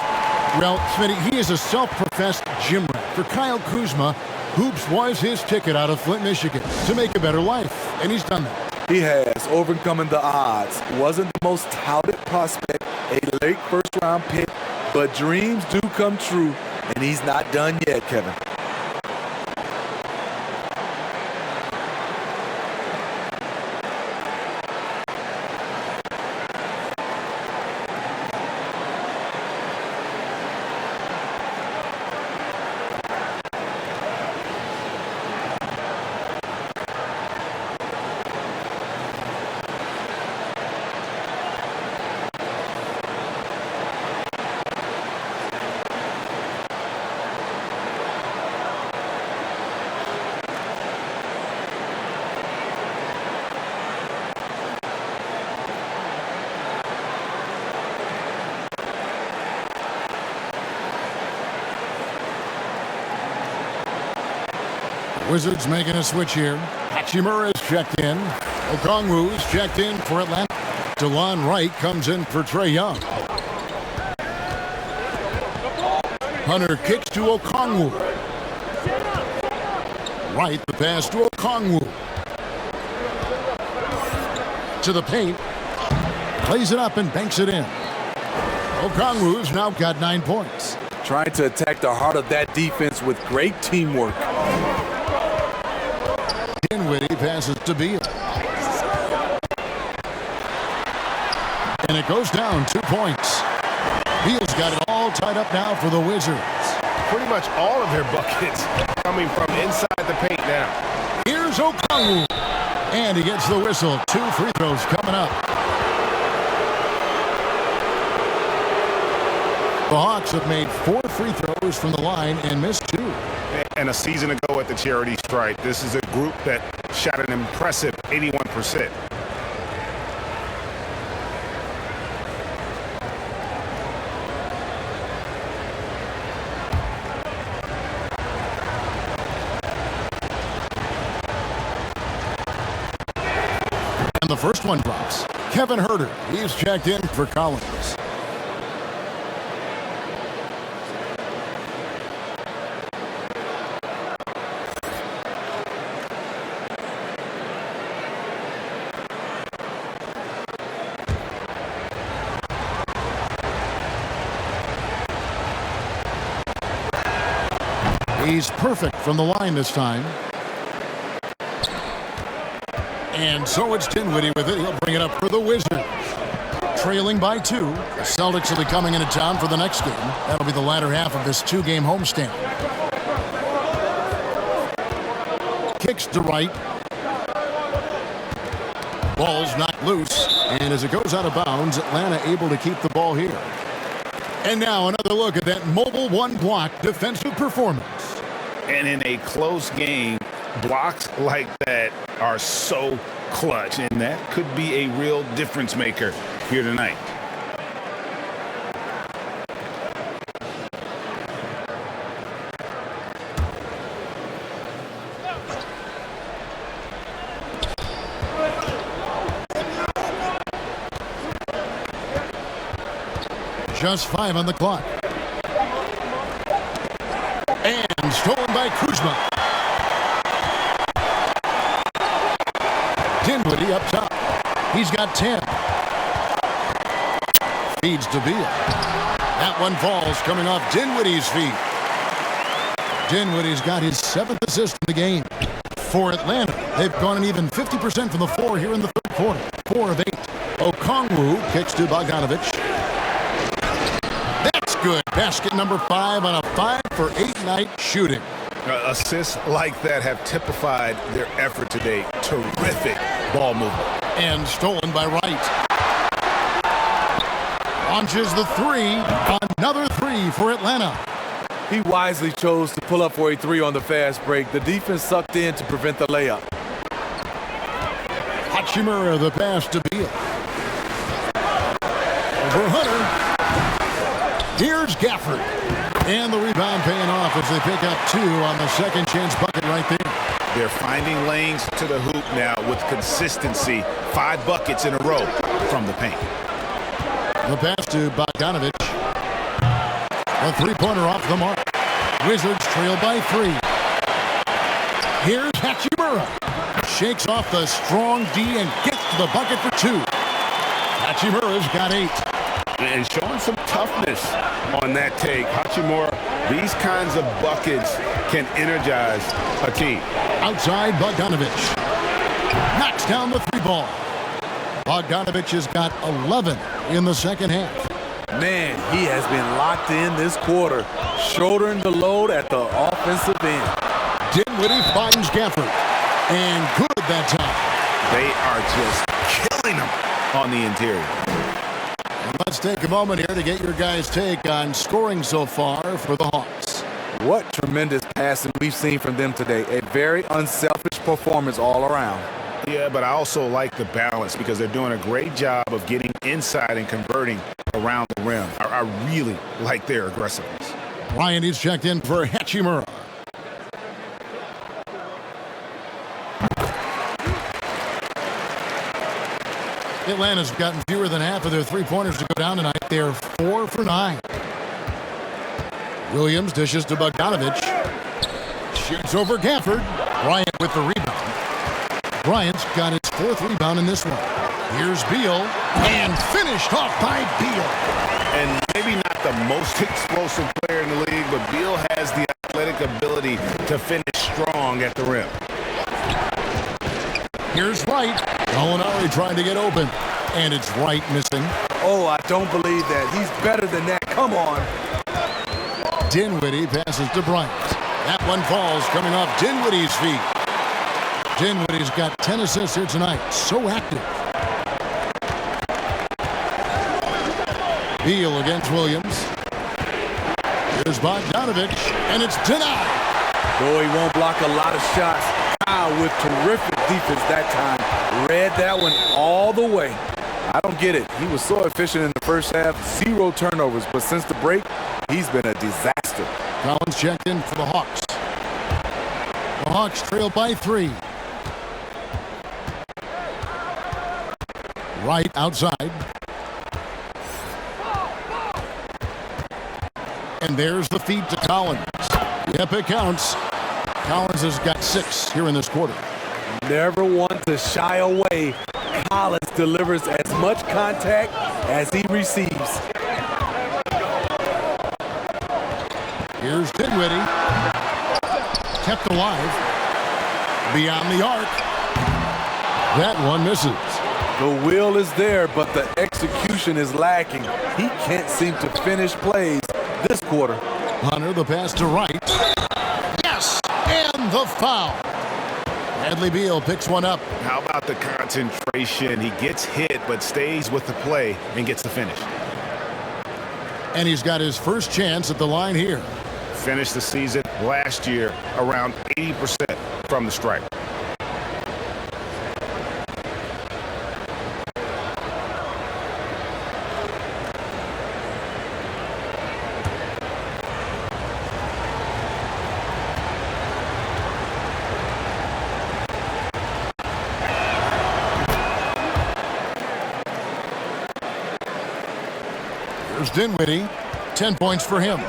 Well, Smitty, he is a self-professed gym rat. For Kyle Kuzma, hoops was his ticket out of Flint, Michigan to make a better life, and he's done that. He has, overcoming the odds. Wasn't the most touted prospect, a late first-round pick, but dreams do come true, and he's not done yet, Kevin. Wizards making a switch here. Hachimura is checked in. Okongwu is checked in for Atlanta. DeLon Wright comes in for Trae Young. Hunter kicks to Okongwu. right, the pass to Okongwu. To the paint. Plays it up and banks it in. Okongwu's now got 9 points. Trying to attack the heart of that defense with great teamwork. Dinwiddie passes to Beal. And it goes down 2 points. Beal's got it all tied up now for the Wizards. Pretty much all of their buckets coming from inside the paint now. Here's Okongwu. And he gets the whistle. 2 free throws coming up. The Hawks have made 4 free throws from the line and missed 2. And a season ago at the charity stripe, this is a group that shot an impressive 81%. And the first one drops. Kevin Huerter, he's checked in for Collins. He's perfect from the line this time. And so it's Dinwiddie with it. He'll bring it up for the Wizards. Trailing by 2. The Celtics will be coming into town for the next game. That'll be the latter half of this 2-game homestand. Kicks to right. Ball's knocked loose. And as it goes out of bounds, Atlanta able to keep the ball here. And now another look at that mobile one-block defensive performance. And in a close game, blocks like that are so clutch, and that could be a real difference maker here tonight. Just 5 on the clock. And stolen by Kuzma. Dinwiddie up top. He's got 10. Feeds to Beal. That one falls coming off Dinwiddie's feet. Dinwiddie's got his 7th assist in the game. For Atlanta, they've gone an even 50% from the floor here in the third quarter. 4 of 8. Okongwu kicks to Bogdanovic. That's good. Basket number 5 on a 5-for-8 night shooting. Assists like that have typified their effort today. Terrific ball movement. And stolen by Wright. Launches the 3. Another 3 for Atlanta. He wisely chose to pull up for a 3 on the fast break. The defense sucked in to prevent the layup. Hachimura the pass to Beal. Over Hunter. Here's Gafford. And the rebound paying off as they pick up 2 on the second chance bucket right there. They're finding lanes to the hoop now with consistency. 5 buckets in a row from the paint. The pass to Bogdanovic. A 3-pointer off the mark. Wizards trail by 3. Here's Hachimura. Shakes off the strong D and gets to the bucket for 2. Hachimura's got 8. And showing some toughness on that take. Hachimura, these kinds of buckets can energize a team. Outside, Bogdanovic. Knocks down the 3-ball. Bogdanovic has got 11 in the second half. Man, he has been locked in this quarter, shouldering the load at the offensive end. Dinwiddie finds Gafford. And good that time. They are just killing him on the interior. Let's take a moment here to get your guys' take on scoring so far for the Hawks. What tremendous passing we've seen from them today. A very unselfish performance all around. Yeah, but I also like the balance because they're doing a great job of getting inside and converting around the rim. I really like their aggressiveness. Ryan is checked in for Hachimura. Atlanta's gotten fewer than half of their 3-pointers to go down tonight. They're 4 for 9. Williams dishes to Bogdanovic. Shoots over Gafford. Bryant with the rebound. Bryant's got his 4th rebound in this one. Here's Beal, and finished off by Beal. And maybe not the most explosive player in the league, but Beal has the athletic ability to finish strong at the rim. Here's Wright. Gallinari trying to get open, and it's Wright missing. Oh, I don't believe that. He's better than that. Come on. Dinwiddie passes to Bryant. That one falls coming off Dinwiddie's feet. Dinwiddie's got 10 assists here tonight. So active. Beal against Williams. Here's Bogdanovich, and it's denied. Though he won't block a lot of shots, Kyle with terrific defense that time. Read that one all the way. I don't get it. He was so efficient in the first half, 0 turnovers, but since the break, he's been a disaster. Collins checked in for the Hawks. The Hawks trail by 3. Right outside. And there's the feed to Collins. Yep, it counts. Collins has got 6 here in this quarter. Never want to shy away. Collins delivers as much contact as he receives. Here's Dinwiddie. Kept alive. Beyond the arc. That one misses. The will is there, but the execution is lacking. He can't seem to finish plays this quarter. Hunter, the pass to Wright. Yes! And the foul. Bradley Beal picks one up. How about the concentration? He gets hit, but stays with the play and gets the finish. And he's got his first chance at the line here. Finished the season last year around 80% from the stripe. Here's Dinwiddie. 10 points for him.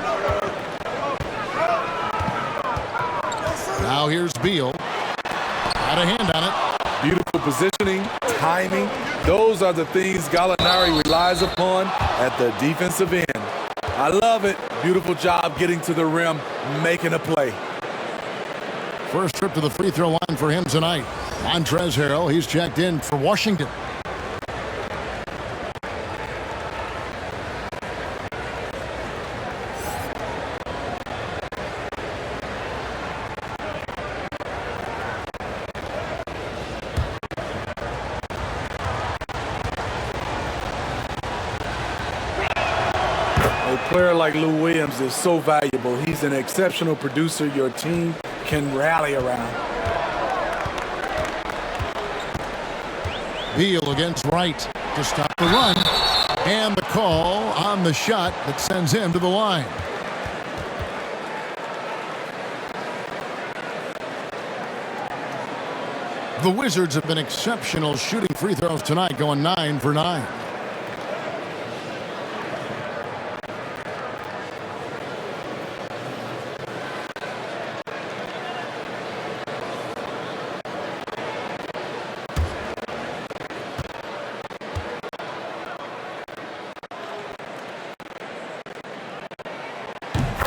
Now here's Beal. Got a hand on it. Beautiful positioning, timing. Those are the things Gallinari relies upon at the defensive end. I love it. Beautiful job getting to the rim, making a play. First trip to the free throw line for him tonight. Montrezl Harrell, he's checked in for Washington. A player like Lou Williams is so valuable. He's an exceptional producer your team can rally around. Beal against Wright to stop the run. And the call on the shot that sends him to the line. The Wizards have been exceptional shooting free throws tonight, going 9 for 9.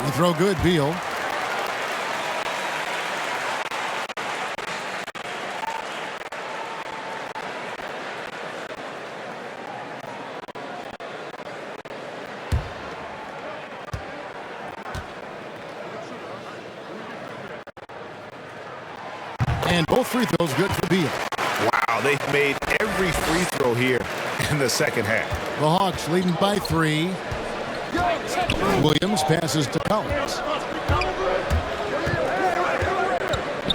Free throw good, Beal. And both free throws good for Beal. Wow, they've made every free throw here in the second half. The Hawks leading by 3. Williams passes to Collins.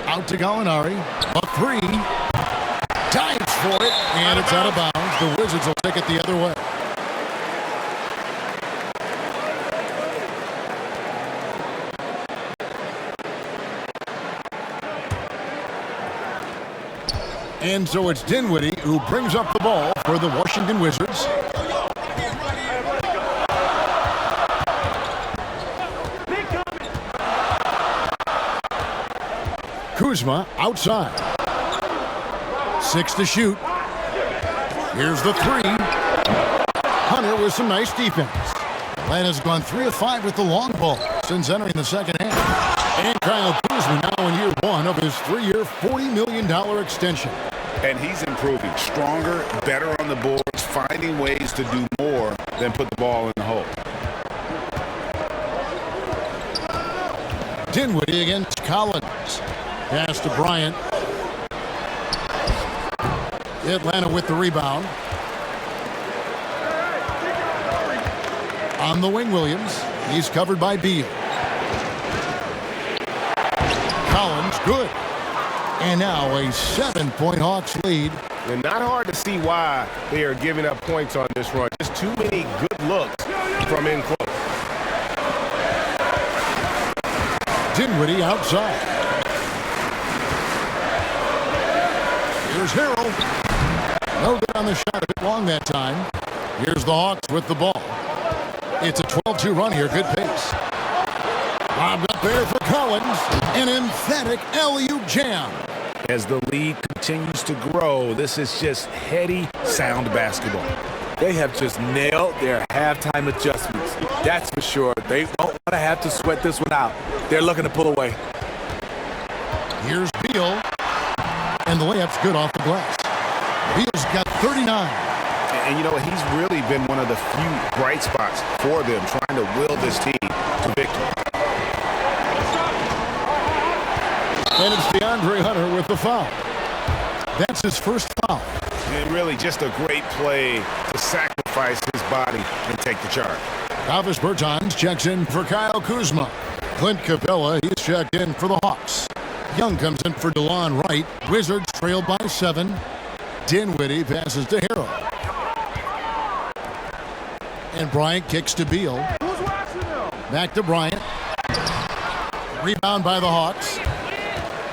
Out to Gallinari. A 3. Dives for it, and it's out of bounds. The Wizards will take it the other way. And so it's Dinwiddie who brings up the ball for the Washington Wizards. Kuzma outside. 6 to shoot. Here's the 3. Hunter with some nice defense. Atlanta's gone 3 of 5 with the long ball since entering the second half. And Kyle Kuzma now in year 1 of his 3-year, $40 million extension. And he's improving. Stronger, better on the boards, finding ways to do more than put the ball in the hole. Dinwiddie against Collins. Pass to Bryant. Atlanta with the rebound. On the wing, Williams. He's covered by Beal. Collins, good. And now a 7-point Hawks lead. And not hard to see why they are giving up points on this run. Just too many good looks from in close. Dinwiddie outside. Here's Harrell. No good on the shot, a bit long that time. Here's the Hawks with the ball. It's a 12-2 run here, good pace. Bobbed up there for Collins. An emphatic alley-oop jam. As the lead continues to grow, this is just heady, sound basketball. They have just nailed their halftime adjustments. That's for sure. They don't want to have to sweat this one out. They're looking to pull away. Here's Beal. And the layup's good off the glass. Beal's got 39. And you know, he's really been one of the few bright spots for them, trying to will this team to victory. And it's DeAndre Hunter with the foul. That's his first foul. And really just a great play to sacrifice his body and take the charge. Travis Bertans checks in for Kyle Kuzma. Clint Capella, he's checked in for the Hawks. Young comes in for DeLon Wright. Wizards trailed by 7. Dinwiddie passes to Harrell. And Bryant kicks to Beal. Back to Bryant. Rebound by the Hawks.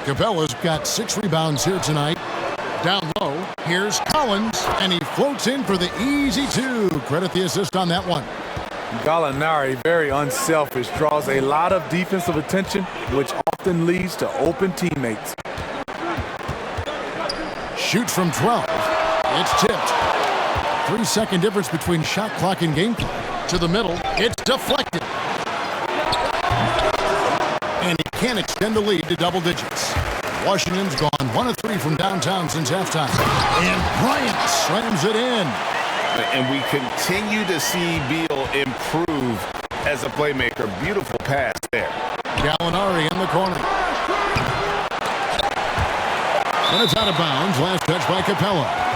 Capella's got 6 rebounds here tonight. Down low, here's Collins, and he floats in for the easy 2. Credit the assist on that one. Gallinari, very unselfish, draws a lot of defensive attention, which often leads to open teammates. Shoots from 12. It's tipped. 3-second difference between shot clock and game clock. To the middle, it's deflected. And he can't extend the lead to double digits. Washington's gone 1 of 3 from downtown since halftime. And Bryant slams it in. And we continue to see Beal improve as a playmaker. Beautiful pass there. Gallinari in the corner. And it's out of bounds. Last touch by Capella.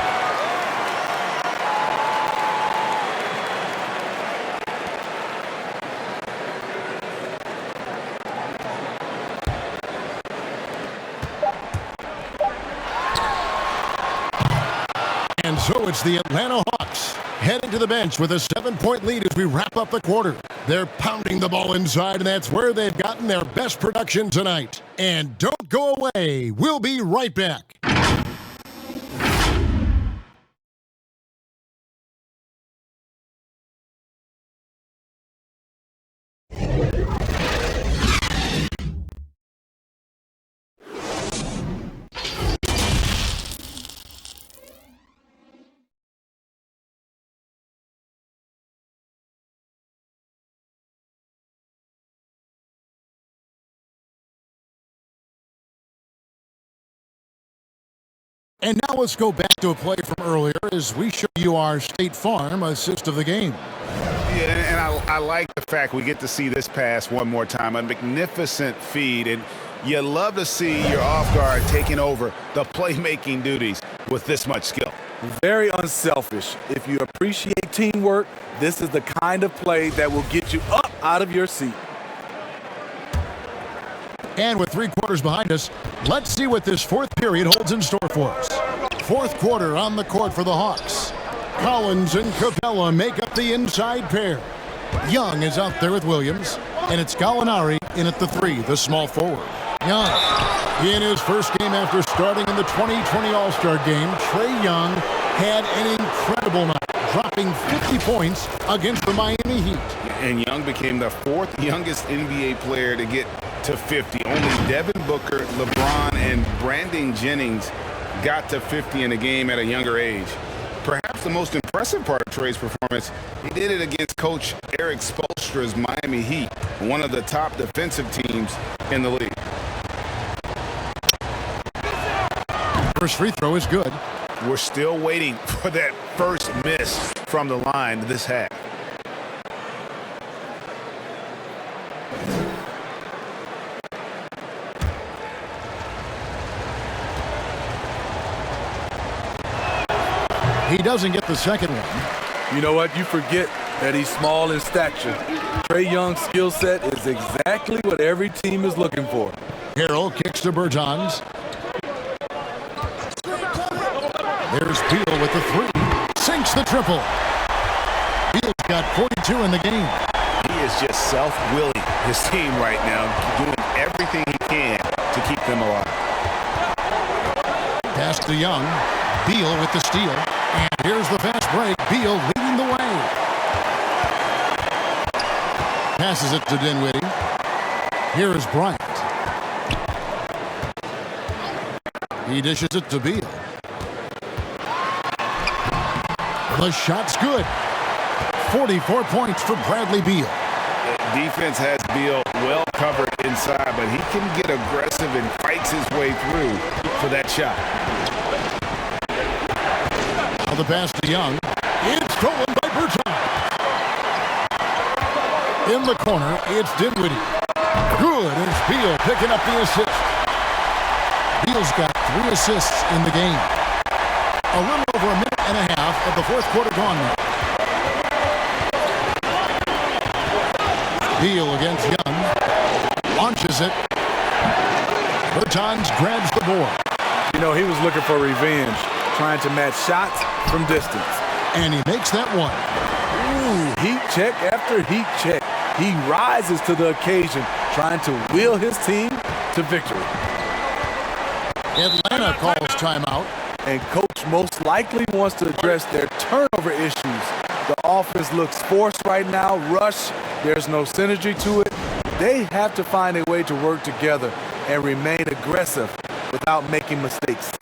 And so it's the Atlanta Hawks heading to the bench with a 7-point lead as we wrap up the quarter. They're pounding the ball inside, and that's where they've gotten their best production tonight. And don't go away. We'll be right back. And now let's go back to a play from earlier as we show you our State Farm assist of the game. Yeah, and I like the fact we get to see this pass one more time. A magnificent feed, and you love to see your off guard taking over the playmaking duties with this much skill. Very unselfish. If you appreciate teamwork, this is the kind of play that will get you up out of your seat. And with 3 quarters behind us, let's see what this 4th period holds in store for us. 4th quarter on the court for the Hawks. Collins and Capella make up the inside pair. Young is out there with Williams, and it's Gallinari in at the 3, the small forward. Young, in his first game after starting in the 2020 All-Star game, Trae Young had an incredible night, dropping 50 points against the Miami Heat. And Young became the 4th youngest NBA player to get to 50. Only Devin Booker, LeBron, and Brandon Jennings got to 50 in the game at a younger age. Perhaps the most impressive part of Trey's performance, he did it against Coach Eric Spoelstra's Miami Heat, one of the top defensive teams in the league. First free throw is good. We're still waiting for that first miss from the line this half. He doesn't get the second one. You know what? You forget that he's small in stature. Trae Young's skill set is exactly what every team is looking for. Harrell kicks to Bertans. There's Beal with the three. Sinks the triple. Beal's got 42 in the game. He is just self-willing his team right now, doing everything he can to keep them alive. Pass to Young. Beal with the steal. And here's the fast break. Beal leading the way. Passes it to Dinwiddie. Here is Bryant. He dishes it to Beal. The shot's good. 44 points for Bradley Beal. The defense has Beal well covered inside, but he can get aggressive and fights his way through for that shot. Now the pass to Young. It's stolen by Bertans. In the corner, it's Dinwiddie. Good. It's Beal picking up the assist. Beal's got 3 assists in the game. A little over a minute and a half of the fourth quarter gone now. Beal against Young. Launches it. Bertans grabs the board. You know, he was looking for revenge, trying to match shots from distance. And he makes that one. Ooh, heat check after heat check. He rises to the occasion, trying to wheel his team to victory. Atlanta calls timeout. And coach most likely wants to address their turnover issues. The offense looks forced right now, rush. There's no synergy to it. They have to find a way to work together and remain aggressive without making mistakes.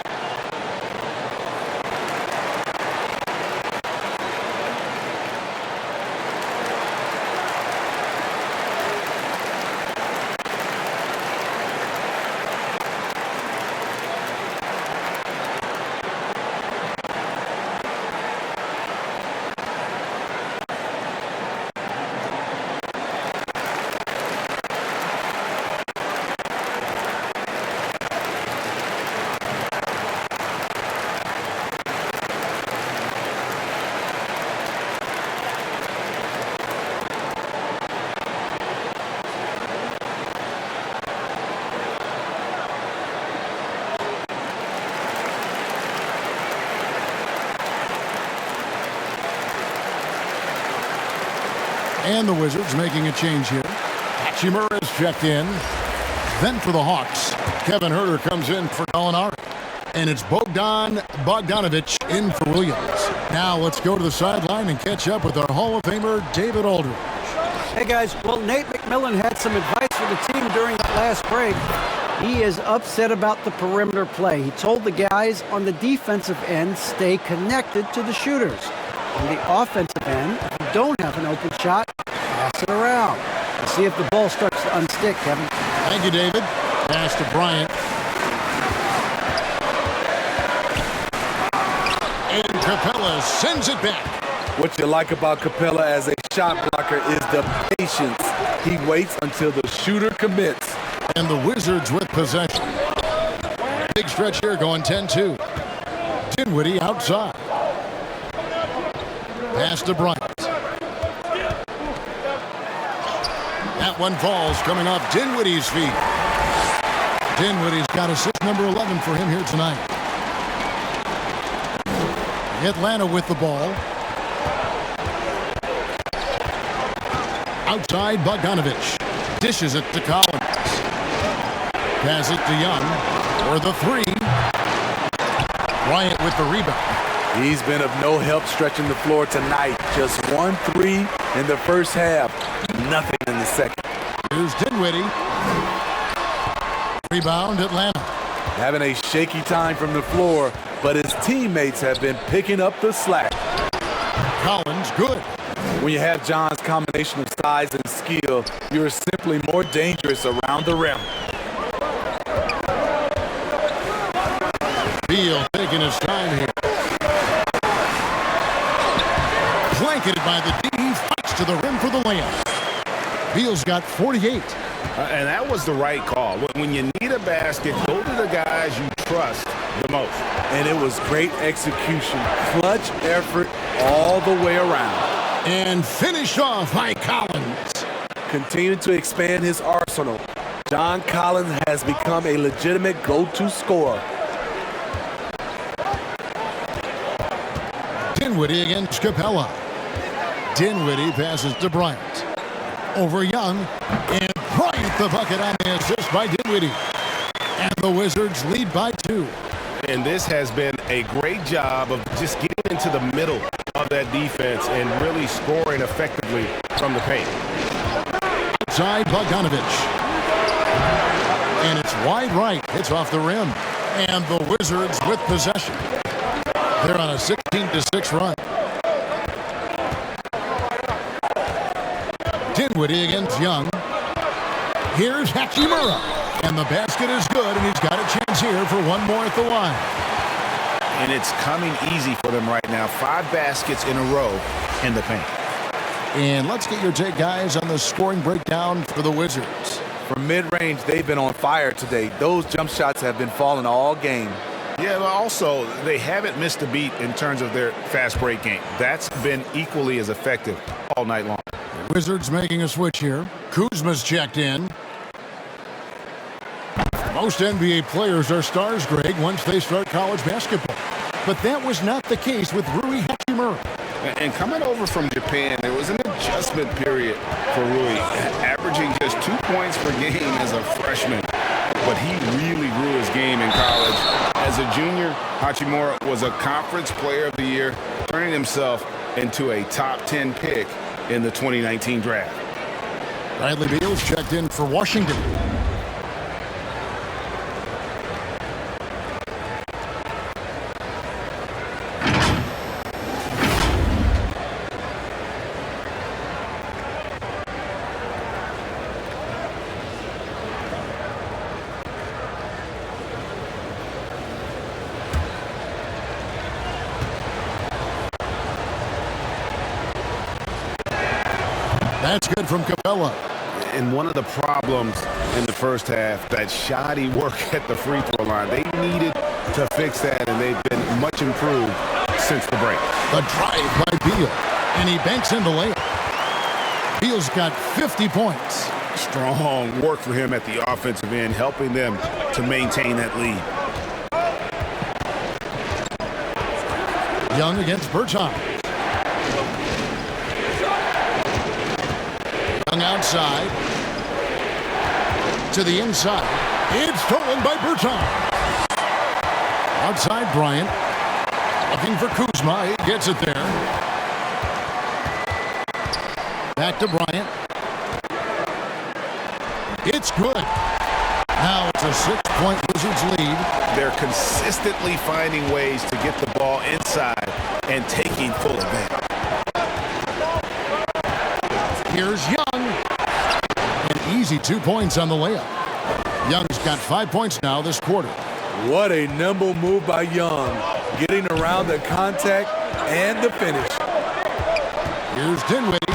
And the Wizards making a change here. Hachimura is checked in. Then for the Hawks, Kevin Huerter comes in for Gallinari. And it's Bogdan Bogdanovic in for Williams. Now let's go to the sideline and catch up with our Hall of Famer, David Aldridge. Hey guys, well, Nate McMillan had some advice for the team during that last break. He is upset about the perimeter play. He told the guys on the defensive end, stay connected to the shooters. On the offensive end, if you don't have an open shot, pass it around. Let's see if the ball starts to unstick, Kevin. Thank you, David. Pass to Bryant. And Capella sends it back. What you like about Capella as a shot blocker is the patience. He waits until the shooter commits. And the Wizards with possession. Big stretch here going 10-2. Dinwiddie outside. Pass to Bryant. That one falls coming off Dinwiddie's feet. Dinwiddie's got assist number 11 for him here tonight. Atlanta with the ball. Outside Bogdanovic. Dishes it to Collins. Pass it to Young for the three. Bryant with the rebound. He's been of no help stretching the floor tonight. Just 1-3 in the first half. Nothing in the second. Here's Dinwiddie. Rebound, Atlanta. Having a shaky time from the floor, but his teammates have been picking up the slack. Collins, good. When you have John's combination of size and skill, you're simply more dangerous around the rim. Beal taking his time here. Blanketed by the D, fights to the rim for the layup. Beal's got 48. And that was the right call. When you need a basket, go to the guys you trust the most. And it was great execution, clutch effort all the way around. And finished off by Collins. Continuing to expand his arsenal, John Collins has become a legitimate go-to scorer. Dinwiddie against Capella. Dinwiddie passes to Bryant. Over Young, and Bryant the bucket on the assist by Dinwiddie. And the Wizards lead by 2. And this has been a great job of just getting into the middle of that defense and really scoring effectively from the paint. Outside Bogdanovich. And it's wide right. It's off the rim. And the Wizards with possession. They're on a 16-6 run. Dinwiddie against Young. Here's Hachimura. And the basket is good, and he's got a chance here for one more at the line. And it's coming easy for them right now. 5 baskets in a row in the paint. And let's get your take, guys, on the scoring breakdown for the Wizards. From mid-range, they've been on fire today. Those jump shots have been falling all game. Yeah, but also, they haven't missed a beat in terms of their fast break game. That's been equally as effective all night long. Wizards making a switch here. Kuzma's checked in. Most NBA players are stars, Greg, once they start college basketball. But that was not the case with Rui Hachimura. And coming over from Japan, there was an adjustment period for Rui, averaging just 2 points per game as a freshman. But he really grew his game in college. As a junior, Hachimura was a Conference Player of the Year, turning himself into a top 10 pick in the 2019 draft. Bradley Beal's checked in for Washington. That's good from Capella. And one of the problems in the first half, that shoddy work at the free throw line. They needed to fix that, and they've been much improved since the break. The drive by Beal, and he banks in the layup. Beal's got 50 points. Strong work for him at the offensive end, helping them to maintain that lead. Young against Berton. Young outside. To the inside. It's stolen by Berton. Outside Bryant. Looking for Kuzma. He gets it there. Back to Bryant. It's good. Now it's a 6-point Wizards lead. They're consistently finding ways to get the ball inside and taking full advantage. Here's Young. An easy 2 points on the layup. Young's got 5 points now this quarter. What a nimble move by Young, getting around the contact and the finish. Here's Dinwiddie.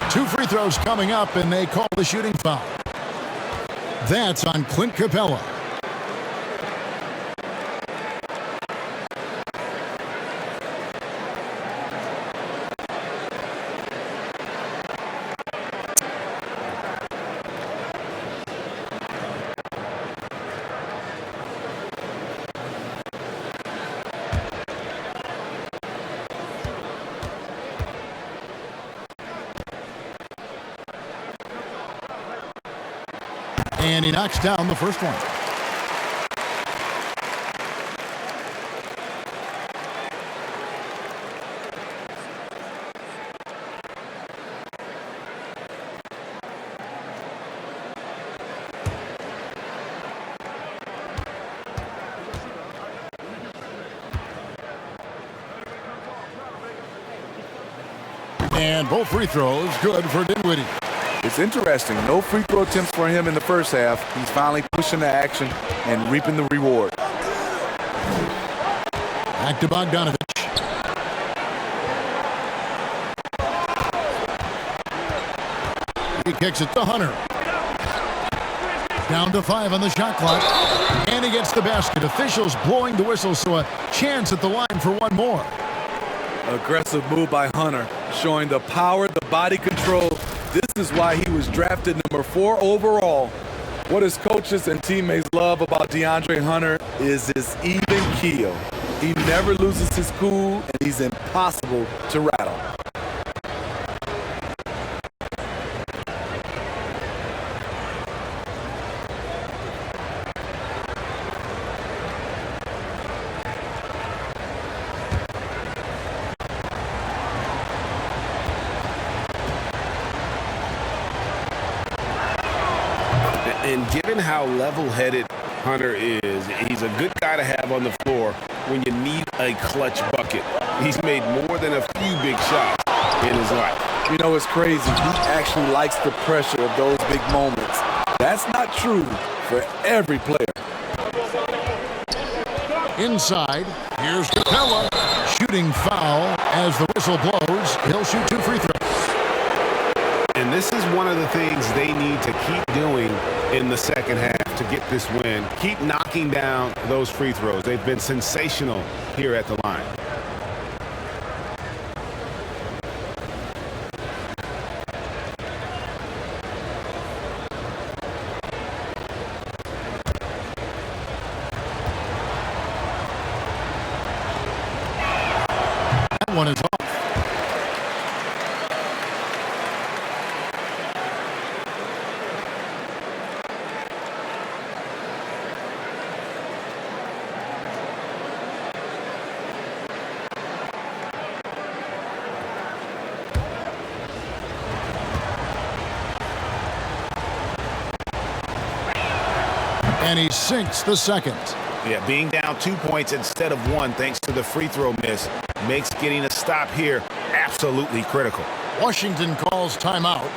2 free throws coming up, and they call the shooting foul. That's on Clint Capella. And he knocks down the first one. And both free throws good for Dinwiddie. It's interesting. No free throw attempts for him in the first half. He's finally pushing the action and reaping the reward. Back to Bogdanovich. He kicks it to Hunter. Down to 5 on the shot clock. And he gets the basket. Officials blowing the whistle, so a chance at the line for one more. Aggressive move by Hunter, showing the power, the body control. This is why he was drafted number 4 overall. What his coaches and teammates love about DeAndre Hunter is his even keel. He never loses his cool, and he's impossible to rattle. And given how level-headed Hunter is, he's a good guy to have on the floor when you need a clutch bucket. He's made more than a few big shots in his life. You know, it's crazy. He actually likes the pressure of those big moments. That's not true for every player. Inside, here's Capella. Shooting foul as the whistle blows. He'll shoot 2 free throws. And this is one of the things they need to keep doing in the second half to get this win. Keep knocking down those free throws. They've been sensational here at the line. That one is off. And he sinks the second. Yeah, being down 2 points instead of 1 thanks to the free throw miss makes getting a stop here absolutely critical. Washington calls timeout.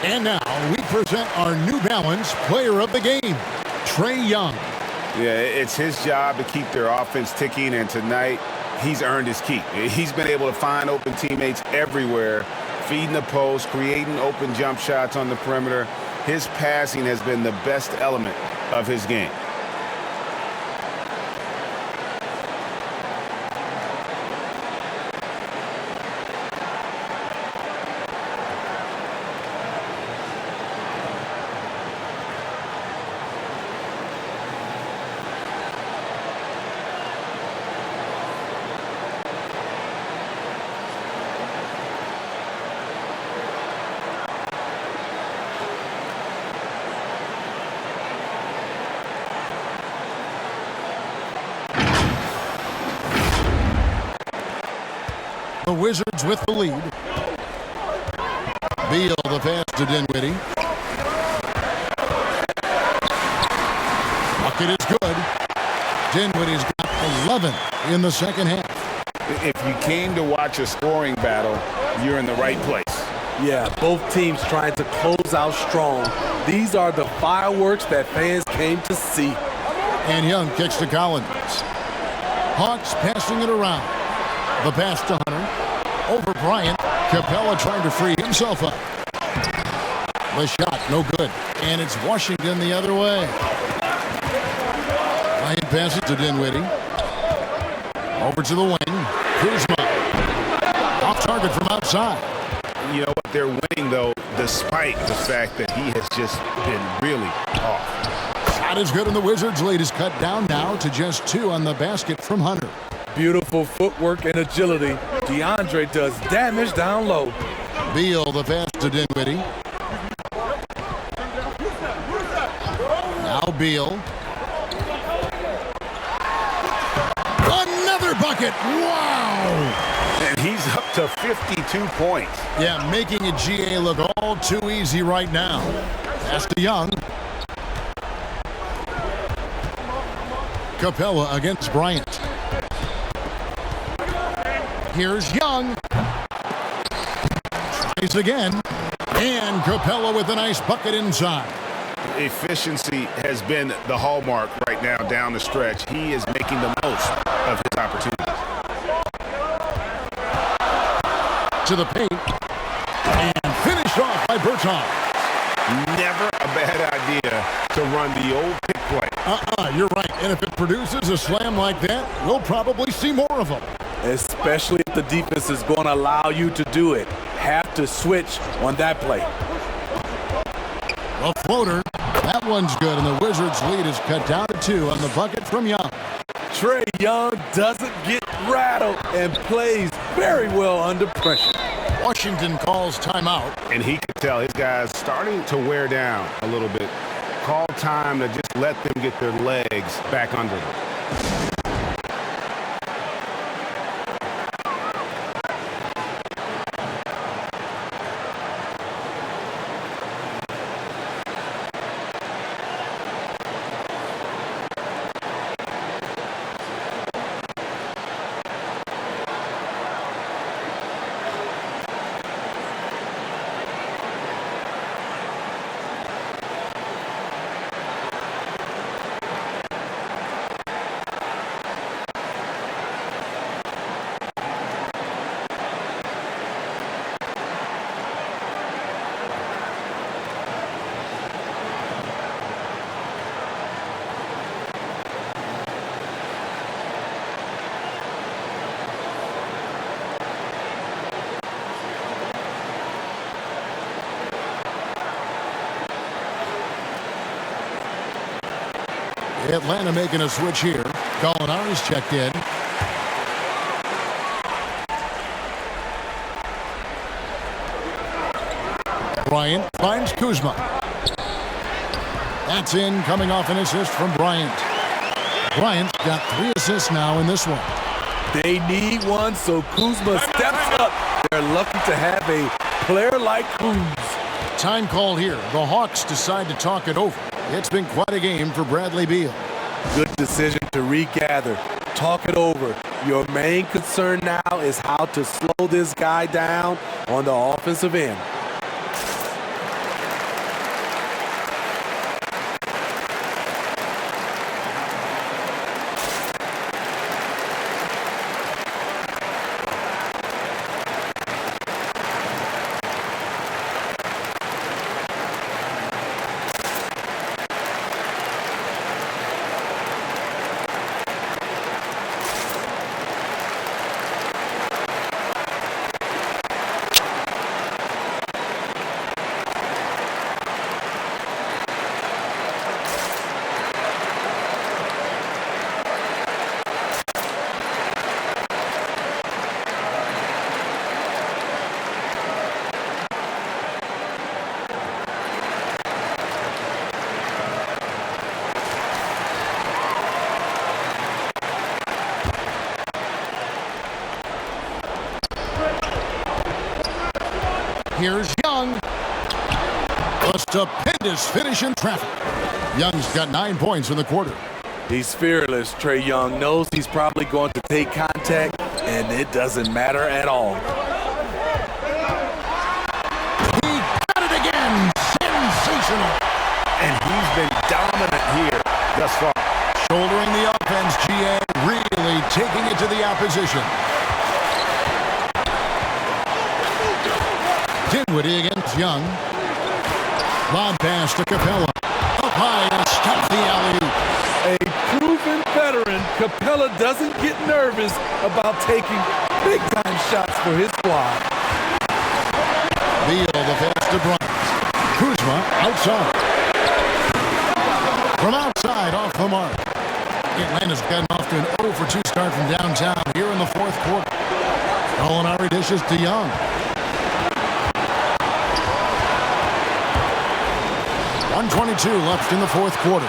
And now we present our New Balance Player of the Game, Trae Young. Yeah, it's his job to keep their offense ticking, and tonight he's earned his keep. He's been able to find open teammates everywhere, feeding the post, creating open jump shots on the perimeter. His passing has been the best element of his game. The Wizards with the lead. Beal the pass to Dinwiddie. Bucket is good. Dinwiddie's got 11 in the second half. If you came to watch a scoring battle, you're in the right place. Yeah, both teams trying to close out strong. These are the fireworks that fans came to see. And Young kicks to Collins. Hawks passing it around. The pass to Hunter. Over Bryant. Capella trying to free himself up. The shot, no good. And it's Washington the other way. Ryan passes to Dinwiddie. Over to the wing. Kuzma. Off target from outside. You know what? They're winning, though, despite the fact that he has just been really off. Shot is good, and the Wizards' lead is cut down now to just 2 on the basket from Hunter. Beautiful footwork and agility. DeAndre does damage down low. Beal, the pass to Dinwiddie. Now Beal. Another bucket. Wow. And he's up to 52 points. Yeah, making a GA look all too easy right now. Pass to Young. Capella against Bryant. Here's Young. Tries again. And Capella with a nice bucket inside. Efficiency has been the hallmark right now down the stretch. He is making the most of his opportunities. To the paint. And finished off by Bertans. Never a bad idea to run the old pick play. You're right. And if it produces a slam like that, we'll probably see more of them. Especially if the defense is going to allow you to do it. Have to switch on that play. A floater. That one's good, and the Wizards' lead is cut down to 2 on the bucket from Young. Trae Young doesn't get rattled and plays very well under pressure. Washington calls timeout. And he could tell his guys starting to wear down a little bit. Call time to just let them get their legs back under them. Atlanta making a switch here. Gallinari's checked in. Bryant finds Kuzma. That's in, coming off an assist from Bryant. Bryant's got 3 assists now in this one. They need one, so Kuzma steps up. They're lucky to have a player like Kuz. Time call here. The Hawks decide to talk it over. It's been quite a game for Bradley Beal. Good decision to regather. Talk it over. Your main concern now is how to slow this guy down on the offensive end. Here's Young. A stupendous finish in traffic. Young's got 9 points in the quarter. He's fearless. Trae Young knows he's probably going to take contact, and it doesn't matter at all. He got it again. Sensational. And he's been dominant here thus far. Shouldering the offense, GA really taking it to the opposition. Dinwiddie against Young. Lob pass to Capella. Up high and stops the alley-oop. A proven veteran, Capella doesn't get nervous about taking big-time shots for his squad. Beal, the pass to Bryant. Kuzma outside. From outside, off the mark. Atlanta's gotten off to an 0 for 2 start from downtown here in the fourth quarter. Molinari dishes to Young. .122 left in the fourth quarter.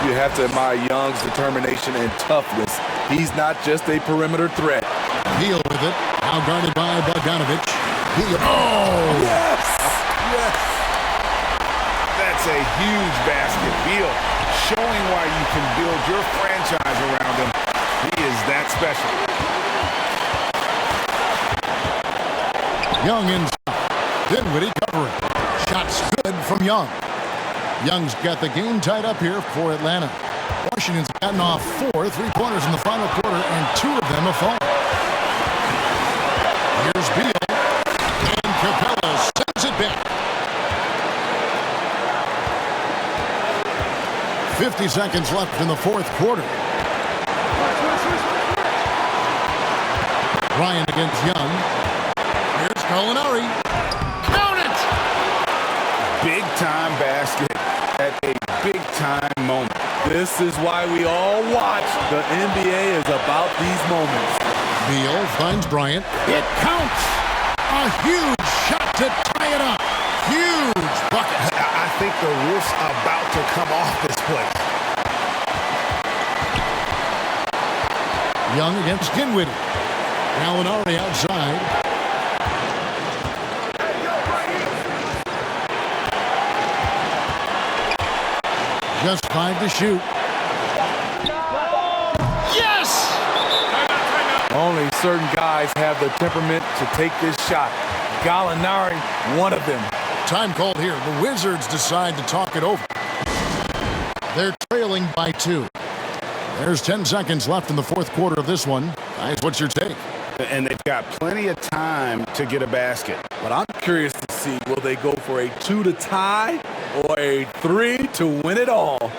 You have to admire Young's determination and toughness. He's not just a perimeter threat. Beal with it. Now guarded by Bogdanovich. Beal. Oh! Yes! Yes! That's a huge basket. Beal showing why you can build your franchise around him. He is that special. Young inside. Dinwiddie covering. Shots good from Young. Young's got the game tied up here for Atlanta. Washington's gotten off 4 3-pointers in the final quarter, and 2 of them have fallen. Here's Beal, and Capella sends it back. 50 seconds left in the fourth quarter. Ryan against Young. Here's Molinari. Count it! Big-time basket at a big-time moment. This is why we all watch. The NBA is about these moments. Beal finds Bryant. It counts! A huge shot to tie it up. Huge bucket. I think the roof's about to come off this play. Young against Dinwiddie. Molinari outside. Just 5 to shoot. Yes! Only certain guys have the temperament to take this shot. Gallinari, one of them. Time called here. The Wizards decide to talk it over. They're trailing by 2. There's 10 seconds left in the fourth quarter of this one. Guys, what's your take? And they've got plenty of time to get a basket. But I'm curious to see, will they go for a 2 to tie or a 3 to win it all?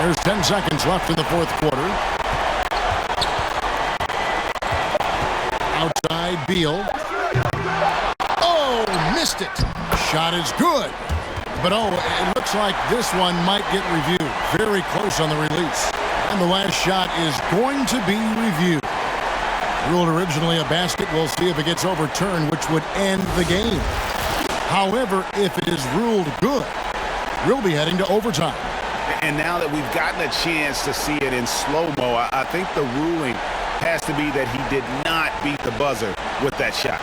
There's 10 seconds left in the fourth quarter. Outside, Beal. Oh, missed it. Shot is good. But it looks like this one might get reviewed. Very close on the release. And the last shot is going to be reviewed. Ruled originally a basket. We'll see if it gets overturned, which would end the game. However, if it is ruled good, we'll be heading to overtime. And now that we've gotten a chance to see it in slow-mo, I think the ruling has to be that he did not beat the buzzer with that shot.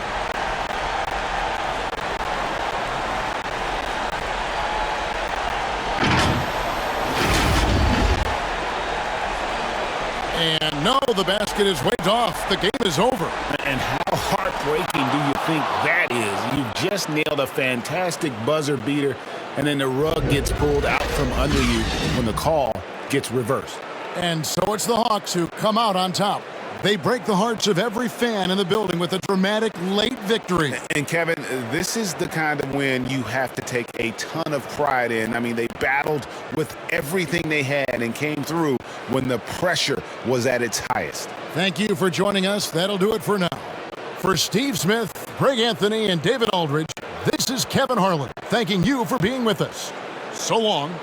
And no, the basket is waved off. The game is over. And how heartbreaking do you think that is? You just nailed a fantastic buzzer beater, and then the rug gets pulled out from under you when the call gets reversed. And so it's the Hawks who come out on top. They break the hearts of every fan in the building with a dramatic late victory. And Kevin, this is the kind of win you have to take a ton of pride in. I mean, they battled with everything they had and came through when the pressure was at its highest. Thank you for joining us. That'll do it for now. For Steve Smith, Greg Anthony, and David Aldridge, this is Kevin Harlan thanking you for being with us. So long.